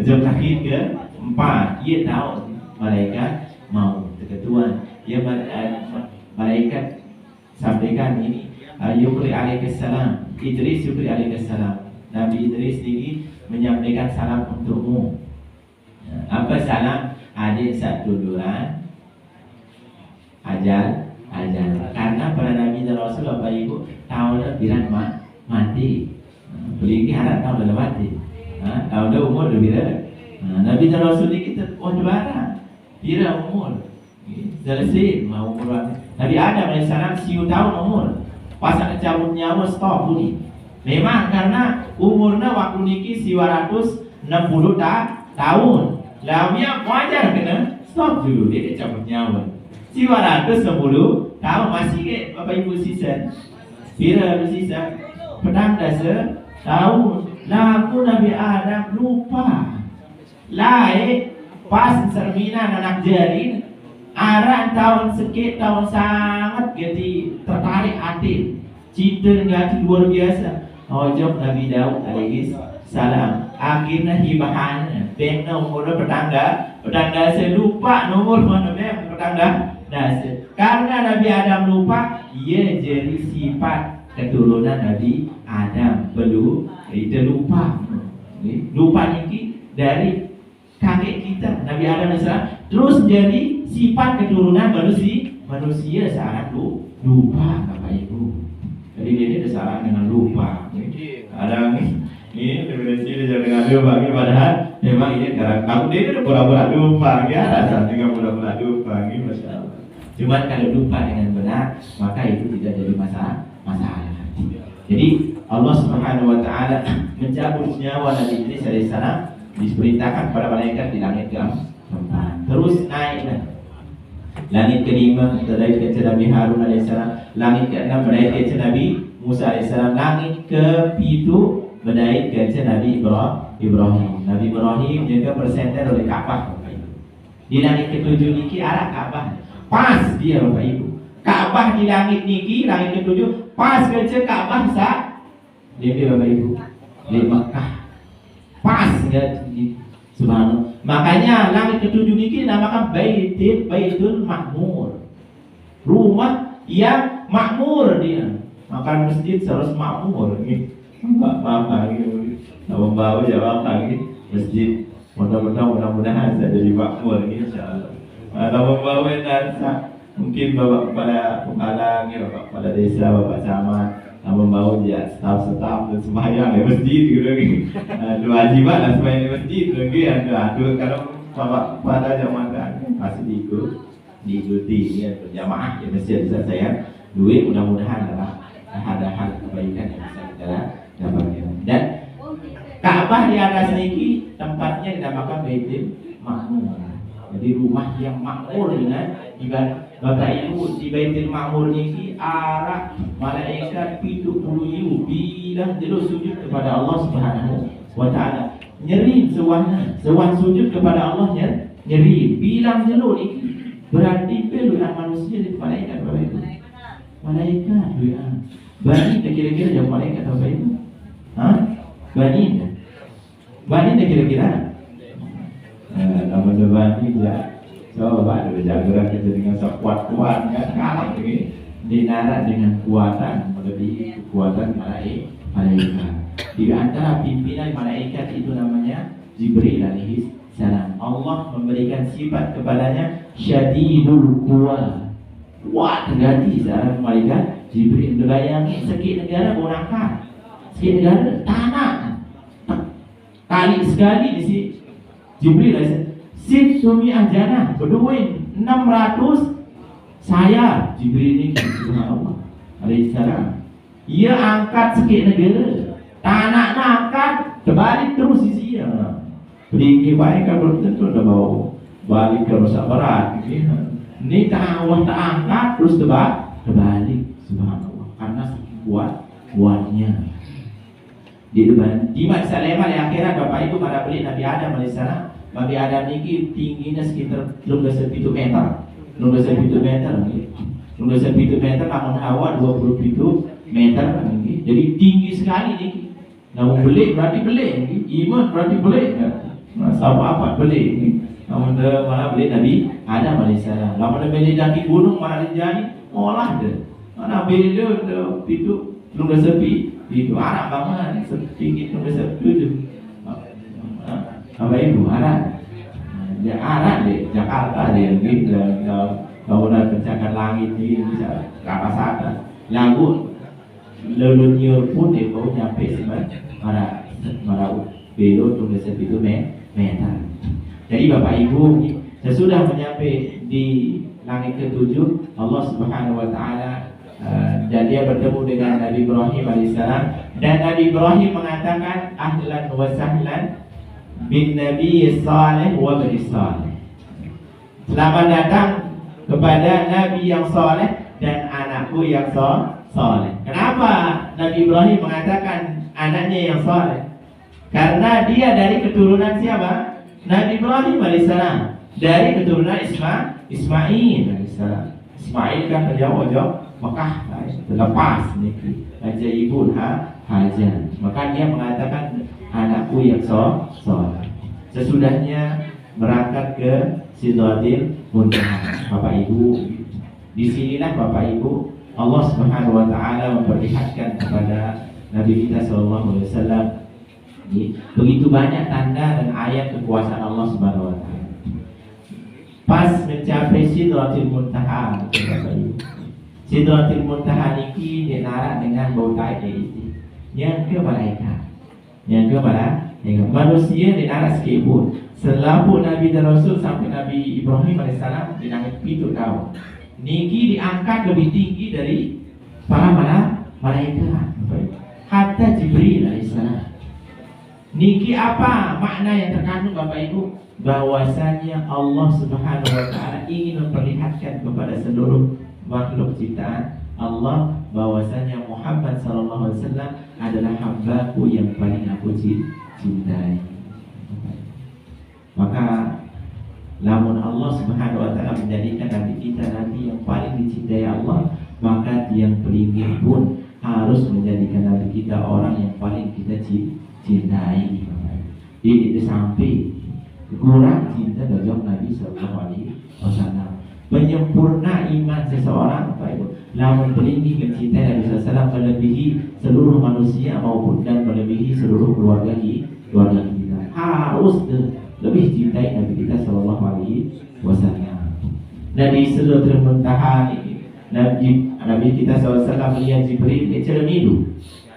Jo kaki ke 4. Ia tahu malaikat mau ketuan. Ia malaikat sampaikan ini Yukri alaihissalam, Idris Yukri alaihissalam. Nabi Idris ini menyampaikan salam untukmu. Apa salam? Adil satu duran ajal. Karena para Nabi dan Rasul Bapak Ibu tahu biran mati. Beli harap tahu dah mati. Tahu dah umur dah biran. Nabi dan Rasul ini kita juara. Biran umur. Selesai mau umur. Nabi Adam alaihissalam 1000 tahun umur. Pas cabut nyawa stop bunyi. Memang karena umurnya waktu niki 160 tahun. Lalu wajar kena stop dulu dia cabut nyawa. 160 tahun masih ke Bapak Ibu sisa. Bila sisa pedang dasar tahun. Lalu Nabi Adam lupa. Pas serminan anak jarin arah tahun sekit tahun sangat jadi tertarik hati. Cinta dengan luar biasa. Ojok Nabi Daud alaihi salam. Akhirnya hibahan bengna umur petangga saya lupa nomor mana petangga dasar. Karena Nabi Adam lupa, ia jadi sifat keturunan Nabi Adam. Itu lupa. Lupa ini dari kakek kita Nabi Adam alaihissalam terus jadi sifat keturunan manusia saat lupa Bapak Ibu. Jadi dia ini salah dengan lupa. Ada ini definisi dia dengan lupa. Padahal memang ini karena kamu dia itu pura-pura lupa. Ya rasa juga pura-pura lupa. Masya Allah. Cuma kalau lupa dengan benar maka itu tidak jadi masalah. Jadi Allah Subhanahu wa taala mencabut nyawa Nabi Idris alaihissalam diperintahkan pada malaikat di langit keempat. Terus naik langit kelima terdapat ke Nabi Harun alaihissalam. Langit keenam berdaik ke Nabi Musa alaihissalam. Langit ke-7 berdaik ke Nabi Ibrahim. Nabi Ibrahim juga bersender oleh Ka'bah Bapak Ibu. Di langit ke-7 niki arah Ka'bah. Pas dia Bapak Ibu. Ka'bah di langit niki langit ke-7 pas ke Ka'bah sah. Dia Bapak Ibu di Mekah. Pas ya subhanallah. Makanya langit ke-7 niki dinamakan Baitul Makmur. Rumah yang makmur dia. Makan masjid harus makmur. Maaf lagi. Bawa jawab lagi masjid Mudah-mudahan saya jadi makmur insya-Allah. Kalau membawa dansa, mungkin bapak kepala kepala, bapak kepala desa, bapak camat, membawa dia staf-staf dan sembahyang di masjid gitu lagi. Dua wajibat lah sembahyang di masjid lagi. Aduh kalau bapak pada jamaah pasti diikuti ya berjamaah ya masjid saya. Duit mudah-mudahan lah ada hal kebaikan yang bisa kita dapatkan. Dan Ka'bah di atas niki tempatnya dinamakan Baitul Ma'mur. Jadi rumah yang makmur dengan ibadah. Bapak Ibu di Baitul Ma'mur niki arah malaikat 70 bilang jelo sujud kepada Allah Subhanahu wa taala. Nyeri sewan sujud kepada Allah nyeri bilang jelo niki berarti perlu manusia di malaikat Bapak Ibu. Malaikat doa. Bani kira-kira jauh malaikat Bapak Ibu? Hah? Bani kira-kira? Nama bani ya. Coba ada jaga kita dengan sekuat-kuat kan kalah begini. Dinarak dengan kuatan melebihi kekuatan malaikat. Di antara pimpinan malaikat itu namanya Jibril alaihi salam. Allah memberikan sifat kepadanya syadidul quwa. Kuat terjadi seorang malaikat Jibril. Bayangin sekit negara bonangkan, sekit negara tanah. Kali sekali di sini Jibril Sid sumi anjana berduin 600 saya Jibril ini subhanallah alaihissalam. Ia angkat sekit negara, tanah angkat terbalik terus di sini. Beri baik kalau tentu dah bawa balik ke rusak berat. Ini Allah tak angkat terus terbalik subhanallah karena saking kuatnya. Di Masa Sulaiman di akhirat Bapak Ibu pada beli Nabi Adam alaihissalam. Nabi Adam ini tingginya sekitar 17 meter. 17 meter namun Hawa 27 meter tinggi. Jadi tinggi sekali nih. Namun belik berarti belik, iman berarti belik. Masa apa belik. Namun malah belik Nabi Adam alaihissalam. Namun belik daki gunung malah jadi olah deh. Mana belik itu belum sepi. Itu anak banget setinggi belum sepi itu. Apa Ibu arah? Ya arah deh Jakarta deh gitu. Bangunan pencakar langit ini bisa kapas ada. Lagu leluhur pun dia mau nyampe sebenarnya marah belok tuh sepi itu meter. Jadi Bapak Ibu sesudah menyampe di langit ketujuh Allah Subhanahu Wa Taala dan dia bertemu dengan Nabi Ibrahim alaihissalam dan Nabi Ibrahim mengatakan ahlan wa sahlan bin Nabi Saleh wa bin Saleh. Selamat datang kepada Nabi yang saleh dan anakku yang saleh. Kenapa Nabi Ibrahim mengatakan anaknya yang saleh? Karena dia dari keturunan siapa? Nabi Ibrahim alaihissalam. Dari keturunan Ismail alaihissalam. Ismail kan terjauh Mekah terlepas niki aja ibu Hajar. Maka dia mengatakan anakku yang saleh. Sesudahnya berangkat ke Sidratil Muntaha. Bapak Ibu, disinilah Bapak Ibu Allah Subhanahu Wa Taala memperlihatkan kepada Nabi kita Sallallahu Alaihi Wasallam begitu banyak tanda dan ayat kekuasaan Allah Subhanahu Wa Taala. Pas mencapai Sidratil Muntaha, Bapak Ibu. Sidratil Muntaha niki dinarak dengan bau tai itu. Yang ke malaikat. Manusia dinarak sekepun. Selalu Nabi dan Rasul sampai Nabi Ibrahim AS di langit itu tahu. Niki diangkat lebih tinggi dari para malaikat. Hatta Jibril AS. Niki apa makna yang terkandung Bapak Ibu? Bahwasanya Allah Subhanahu Wa Taala ingin memperlihatkan kepada seluruh makhluk ciptaan Allah bahwasanya Muhammad sallallahu alaihi wasallam adalah hambaku yang paling aku cintai. Maka lamun Allah Subhanahu wa taala menjadikan nabi kita nabi yang paling dicintai Allah, maka yang pelingin pun harus menjadikan nabi kita orang yang paling kita cintai. Ini sampai kurang cinta dari Nabi sallallahu alaihi wasallam. Penyempurna iman seseorang Bapak Ibu lamun pelinggi mencintai Nabi SAW melebihi seluruh manusia maupun dan melebihi seluruh keluarga kita harus lebih cintai Nabi kita sallallahu alaihi wasallam. Nabi Suratul Muntaha Nabi kita SAW melihat Jibril dia cara milu,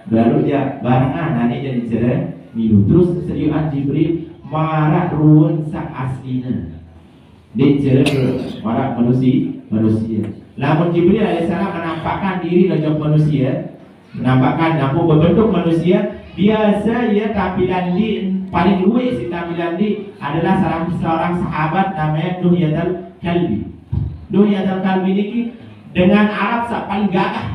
baru dia barengan nanti jadi cara milu. Terus seriuan Jibril marah ruun sa aslina dia cara marah manusia. Namun Jibril alaihissalam menampakkan diri lojok manusia, menampakkan nampu berbentuk manusia biasa ya. Tampilan di paling luwes si tampilan di adalah seorang sahabat namanya Duhyatul Kalbi. Duhyatul Kalbi ini dengan Arab paling gagah.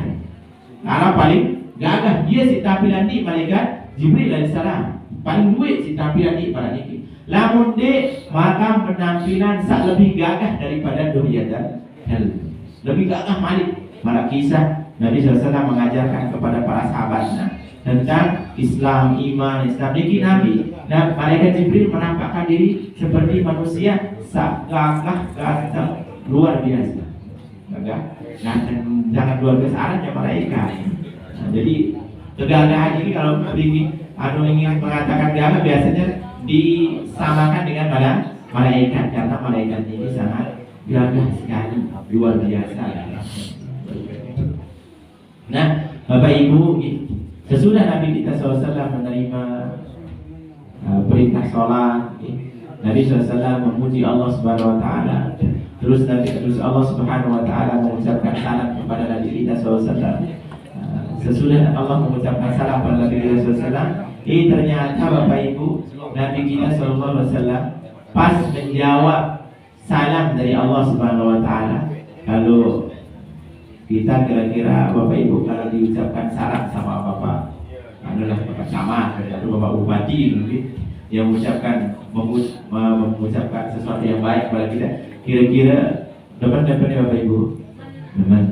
Arab paling gagah. Dia si tampilan di malaikat Jibril alaihissalam. Paling luwes si tampilan di pada niki. Lamun de maka penampilan lebih gagah daripada Duhyatul Kalbi. Lebih gagah malik. Pada kisah Nabi SAW mengajarkan kepada para sahabatnya tentang Islam, iman, Islam. Niki Nabi dan malaikat Jibril menampakkan diri seperti manusia, gagah ganteng luar biasa. Gagah. Nah, jangan luar biasa arahnya malaikat. Nah, jadi kegagahan ini kalau ingin mengatakan gagah biasanya disamakan dengan malaikat karena malaikat ini sangat gagah sekali, luar biasa. Nah, Bapak Ibu, sesudah Nabi kita SAW menerima perintah sholat, Nabi SAW memuji Allah Subhanahu Wa Taala. Terus Allah Subhanahu Wa Taala mengucapkan salam kepada Nabi kita SAW. Sesudah Allah mengucapkan salam kepada Nabi kita SAW, ternyata Bapak Ibu, Nabi kita SAW pas menjawab salam dari Allah Subhanahu Wa Taala. Kalau kita kira-kira Bapak Ibu kalau diucapkan salam sama Bapak adalah Bapak Camat atau Bapak Bupati mungkin yang mengucapkan sesuatu yang baik kepada kita, kira-kira depan-depannya Bapak Ibu depan.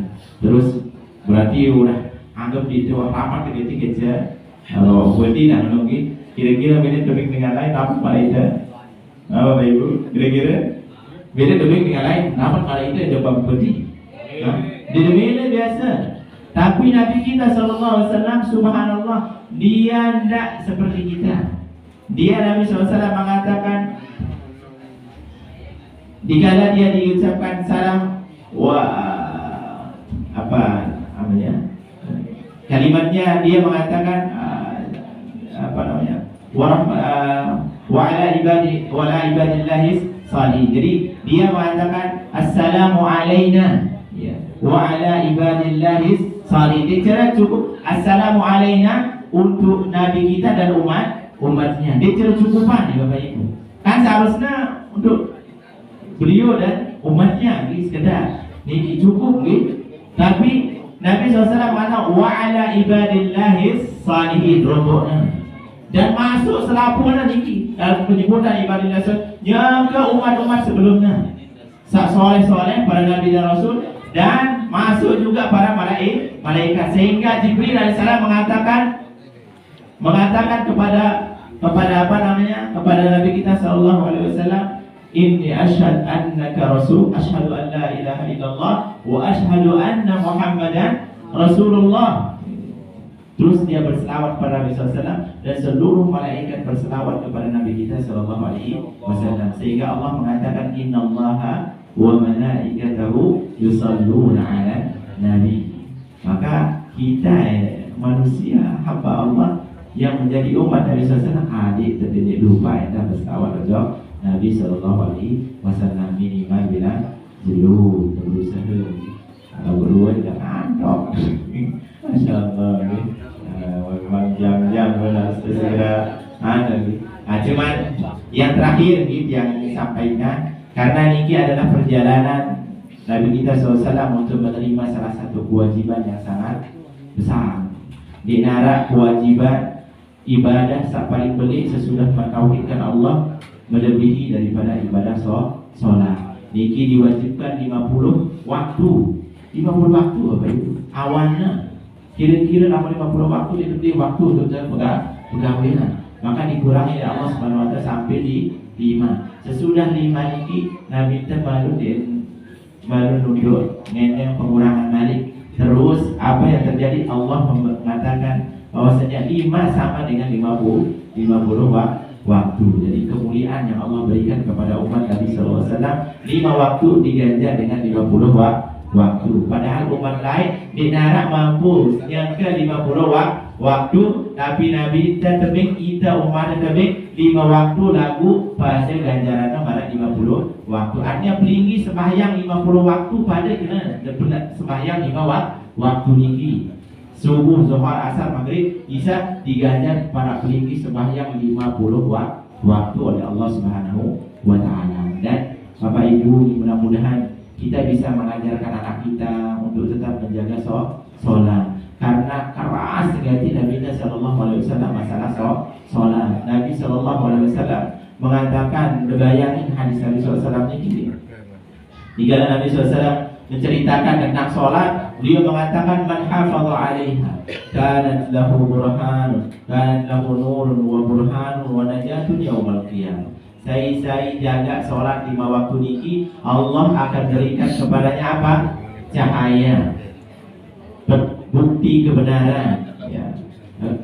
Terus berarti udah anggap itu rapat ketika aja kalau Bupati dah mungkin kira-kira beda demi dengan lain apa pada itu Bapak Ibu, kira-kira beda demi dengan lain apa pada itu jawab Bupati. Di dunia biasa, tapi Nabi kita SAW subhanallah dia tidak seperti kita. Dia Nabi SAW mengatakan dikala dia diucapkan salam apa namanya kalimatnya dia mengatakan apa namanya wa ala ibadillahis salih. Jadi dia mengatakan assalamu alaina wa ala ibadillahis salih. Dia cara cukup assalamu alaina untuk Nabi kita dan umatnya. Dia cara cukupan ya Bapak Ibu. Kan seharusnya untuk beliau dan umatnya ini sekedar ini cukup gitu. Tapi Nabi SAW mengatakan wa ala ibadillahis salihin rombongan. Dan masuk selapunan ini dalam penyebutan ibadillah yang ke umat-umat sebelumnya. Soleh-soleh para Nabi dan Rasul, dan masuk juga para malaikat. Sehingga Jibril alaihissalam mengatakan kepada apa namanya kepada Nabi kita sallallahu alaihi wasallam, inni asyhadu annaka rasul, asyhadu an la ilaha illallah wa asyhadu anna Muhammadan Rasulullah. Terus dia berselawat kepada Nabi SAW dan seluruh malaikat berselawat kepada Nabi kita sallallahu alaihi wasallam. Sehingga Allah mengatakan innallaha wa malaikatahu yusalluna 'alan nabi. Maka kita manusia hamba Allah yang menjadi umat Nabi SAW adik terdidik lupa kita berselawat kepada Nabi sallallahu alaihi wasallam minimal bilang jelu berusaha kalau berdua jangan antok. Masyaallah memang jam-jam segera cuman yang terakhir gitu yang ingin sampaikan, karena ini adalah perjalanan Nabi kita SAW untuk menerima salah satu kewajiban yang sangat besar. Di nara kewajiban ibadah paling pelik sesudah mentauhidkan Allah melebihi daripada ibadah sholat. Niki diwajibkan 50 waktu. 50 waktu Bapak Ibu. Awalnya kira-kira 50 waktu itu waktu untuk pegawaian. Maka dikurangi oleh Allah Subhanahu wa taala sampai di 5. Sesudah 5 ini Nabi kita baru nunduk neneng pengurangan balik. Terus apa yang terjadi? Allah mengatakan bahwasanya 5 sama dengan 50 waktu. Jadi kemuliaan yang Allah berikan kepada umat Nabi SAW, 5 waktu diganjar dengan 50 waktu. Padahal umat lain dinarak mampu yang ke 50 waktu, tapi Nabi tetebing kita umat tetebing 5 waktu lagu pada ganjarannya pada 50 waktu. Artinya pelinggi sembahyang 50 waktu pada kena sembahyang 5 waktu niki. Subuh, zuhur, asar, maghrib bisa diganjar para pelinggi sembahyang 50 waktu oleh Allah Subhanahu wa taala. Dan Bapak Ibu, mudah-mudahan kita bisa mengajarkan anak kita untuk tetap menjaga sholat. Karena keras sekali Nabi sallallahu alaihi wasallam masalah sholat. Nabi sallallahu alaihi wasallam mengatakan, bayangin hadis Nabi sallallahu alaihi wasallam ini. Jika Nabi sallallahu alaihi wasallam menceritakan tentang sholat, beliau mengatakan man hafadha 'alaiha kanat lahu burhanun, kanat lahu nurun wa burhanun wa najatun yaumal qiyamah. Saya jaga sholat 5 waktu niki, Allah akan berikan kepadanya apa? Cahaya, bukti kebenaran, ya,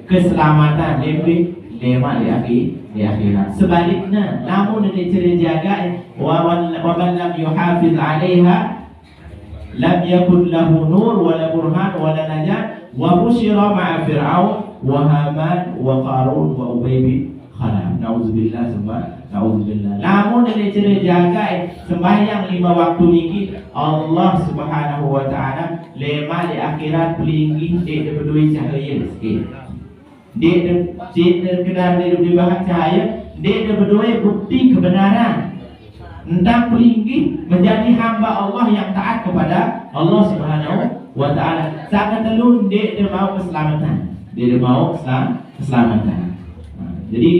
keselamatan lebih lewat di akhirat. Sebaliknya, namun dia jaga wa man lam yuhafiz 'alaiha lam yakun lahu nur wala burhan wala najat wa busyira ma'a fir'aun wa haman wa qarun wa ubay bin khalaf. Nauzubillah summa nauzubillah. Namun dia jaga sembahyang 5 waktu niki, Allah Subhanahu wa taala lema di akhirat pelinggi dia berdua cahaya sikit. Dia kedar dia dibahas cahaya, dia berdua bukti kebenaran. Tentang pelinggi menjadi hamba Allah yang taat kepada Allah Subhanahu wa taala. Sangat telun dia mau keselamatan. Dia mau keselamatan. Jadi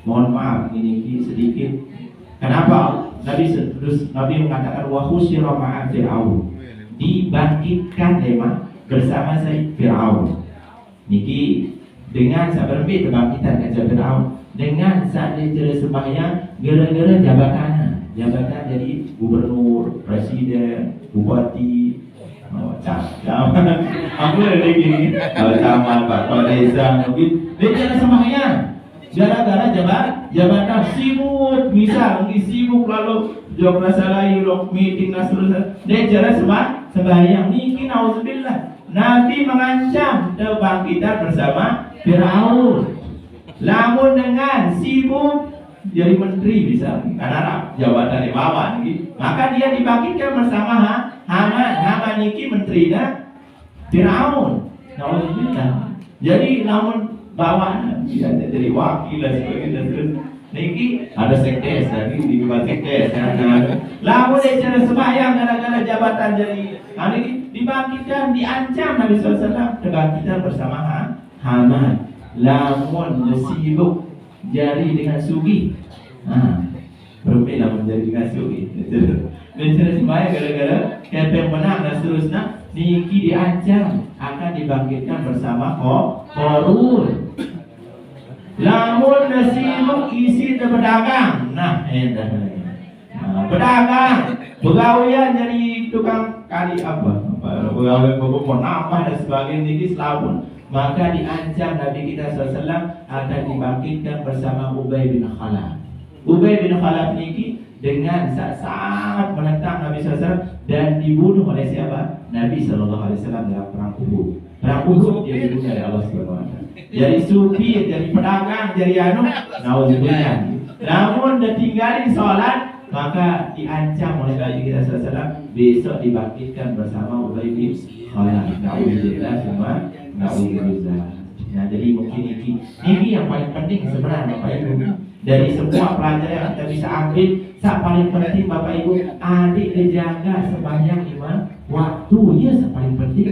mohon maaf ini sedikit. Kenapa Nabi mengatakan wa husyira ma'a fir'aun, dibangkitkan bersama saya Fir'aun. Niki dengan sabarbi kebangkitan kerja Fir'aun, dengan saat dia sembahyang gara-gara jabatan jadi gubernur, presiden, bupati, camat, aku ada gini, camat, pak desa, mungkin dia jangan sembahyang, gara-gara jabatan sibuk, misal mungkin sibuk lalu jawab masalah, meeting dan seterusnya, dia jangan sembahyang. Niki nauzubillah, Nabi mengancam kebangkitan bersama Fir'aun. Lamun dengan sibuk jadi menteri bisa, karena jabatan di bawah niki, maka dia dibangkitkan bersama Haman niki menterinya Firaun. Nauzubillah. Jadi namun bawahan dia jadi wakil dan sebagainya. Niki ada sekdes lagi di sekdes. Lamun dia cara sembahyang gara-gara jabatan jadi, niki dibangkitkan, diancam Nabi SAW kebangkitan bersama Haman. Lamun sibuk jari dengan sugi, berbeda menjadi dengan sugi. Bicara sembahyang gara-gara kepeng menang dan seterusnya, niki diancam akan dibangkitkan bersama Korun. Lamun sibuk isi berdagang, berdagang, begawian jadi tukang kali pegawai pokok nambah dan sebagainya, niki selabun. Maka diancam Nabi kita SAW akan dibangkitkan bersama Ubay bin Khalaf. Ubay bin Khalaf niki dengan sangat menentang Nabi SAW dan dibunuh oleh siapa? Nabi SAW dalam perang Uhud. Perang Uhud dia dibunuh oleh Allah SWT. Jadi supir, jadi pedagang, jadi nauzubillah. Namun dia tinggalin sholat, maka diancam oleh Nabi kita SAW besok dibangkitkan bersama Ubay bin Khalaf. Nauzubillah semua. Ya, jadi mungkin ini yang paling penting sebenarnya Bapak Ibu. Dari semua pelajaran yang kita bisa ambil, yang paling penting Bapak Ibu, adik dijaga sembahyang 5 waktu, ya yang paling penting.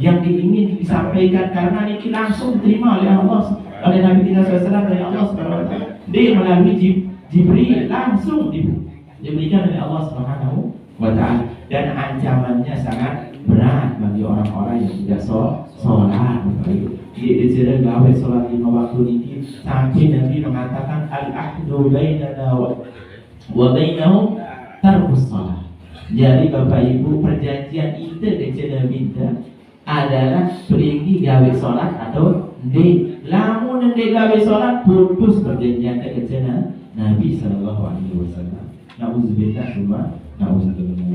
Yang ingin disampaikan karena ini langsung diterima oleh Allah, oleh Nabi kita SAW, oleh Allah SWT. Dia melalui Jibril langsung diberikan oleh Allah Subhanahu wa taala, dan ancamannya sangat berat bagi orang-orang yang tidak sholat. Dia dicerita gawe sholat 5 waktu ini sampai Nabi mengatakan al-ahdu bainana wa bainahum tarkus sholat. Jadi Bapak Ibu, perjanjian itu dicerita minta adalah pergi gawe sholat atau lamun ndek gawe salat putus perjanjian kecena Nabi sallallahu alaihi wasallam. Nauzubillah semua.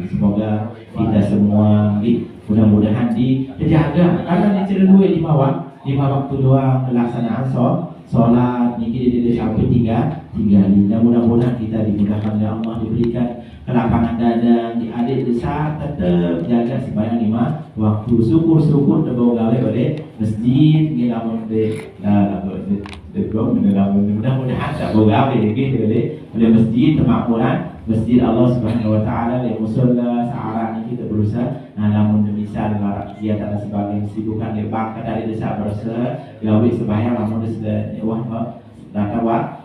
Semoga kita semua mudah-mudahan dijaga karena diceri duit lima waktu doang pelaksanaan sholat niki di sampai tiga hari. Mudah-mudahan kita dimudahkan oleh Allah, diberikan kelapangan dada, di adik besar tetap jaga sembahyang 5 waktu. Syukur terbawa gawe oleh masjid nggih lamun mudah-mudahan tak bawa gawe gitu oleh masjid kemakmuran masjid Allah Subhanahu wa taala di musalla saarah ini kita berusaha. Nah, namun demikian kegiatan sebagai kesibukan di bangka dari desa berusaha gawe sembahyang lamun sudah data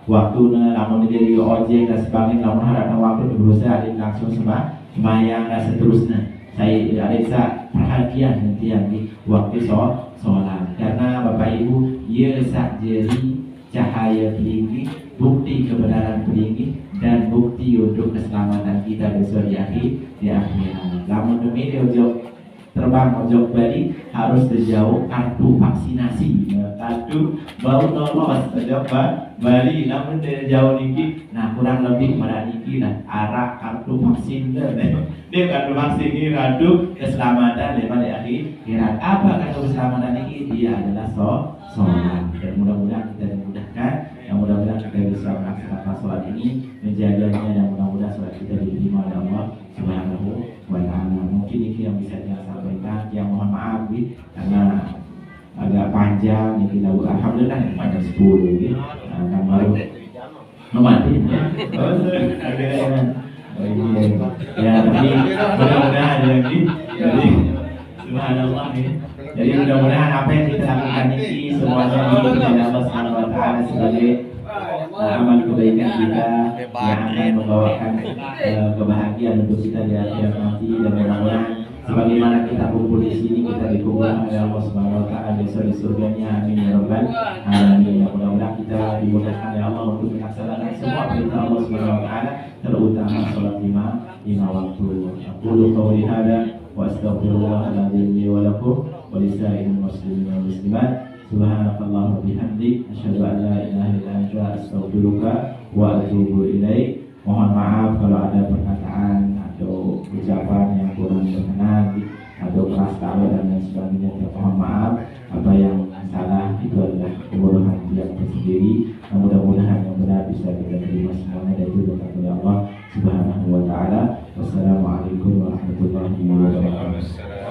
waktuna lamun jadi ojek dan sebagainya lamun ada waktu berusaha langsung sembahyang dan seterusnya. Saya ada perhatian nanti yang di waktu sholat karena Bapak Ibu ia sak jeri cahaya tinggi, bukti kebenaran tinggi dan bukti untuk keselamatan kita besok di akhirat. Namun demi ojok terbang ojok Bali harus terjauh kartu vaksinasi, kartu bau lolos ojok Bali. Namun terjauh niki, nah kurang lebih pada niki lah arah kartu vaksin dia kartu vaksin ini kartu keselamatan daripada akhirat. Apa kartu keselamatan ini? Dia adalah sholat. Dan mudah-mudahan kita dimudahkan, yang mudah-mudahan kita bisa melaksanakan sholat ini, menjaganya, dan mudah-mudahan sholat kita diterima oleh Allah Subhanahu wa taala. Mungkin ini yang bisa saya sampaikan. Yang mohon maaf karena agak panjang ini kita alhamdulillah yang panjang 10 gitu. Kan baru mati ya, tapi mudah-mudahan lagi. Jadi subhanallah ini. Jadi mudah-mudahan apa yang kita lakukan ini semuanya diikuti Allah Subhanahu wa taala sebagai amal kebaikan kita yang akan membawakan kebahagiaan untuk kita di akhirat nanti. Dan mudah-mudahan sebagaimana kita kumpul di sini, kita dikumpulkan oleh Allah Subhanahu wa taala di surganya. Amin ya rabbal alamin. Mudah-mudahan kita dimudahkan oleh Allah untuk melaksanakan semua perintah Allah Subhanahu wa taala, terutama salat lima waktu. Aqulu qawli hadza wa astaghfirullahal-azim li wa lakum wa lisa'iril muslimin wal muslimat. Subhanakallahumma wa bihamdik asyhadu an la ilaha illa anta astaghfiruka wa atubu ilaik. Mohon maaf kalau ada perkataan atau ucapan yang kurang berkenan atau keras kata dan lain sebagainya. Mohon maaf. Apa yang salah itu adalah kebodohan dia tersendiri. Mudah-mudahan yang benar bisa kita terima semuanya, dan itu berkat oleh Allah Subhanahu wa taala. Wassalamualaikum warahmatullahi wabarakatuh.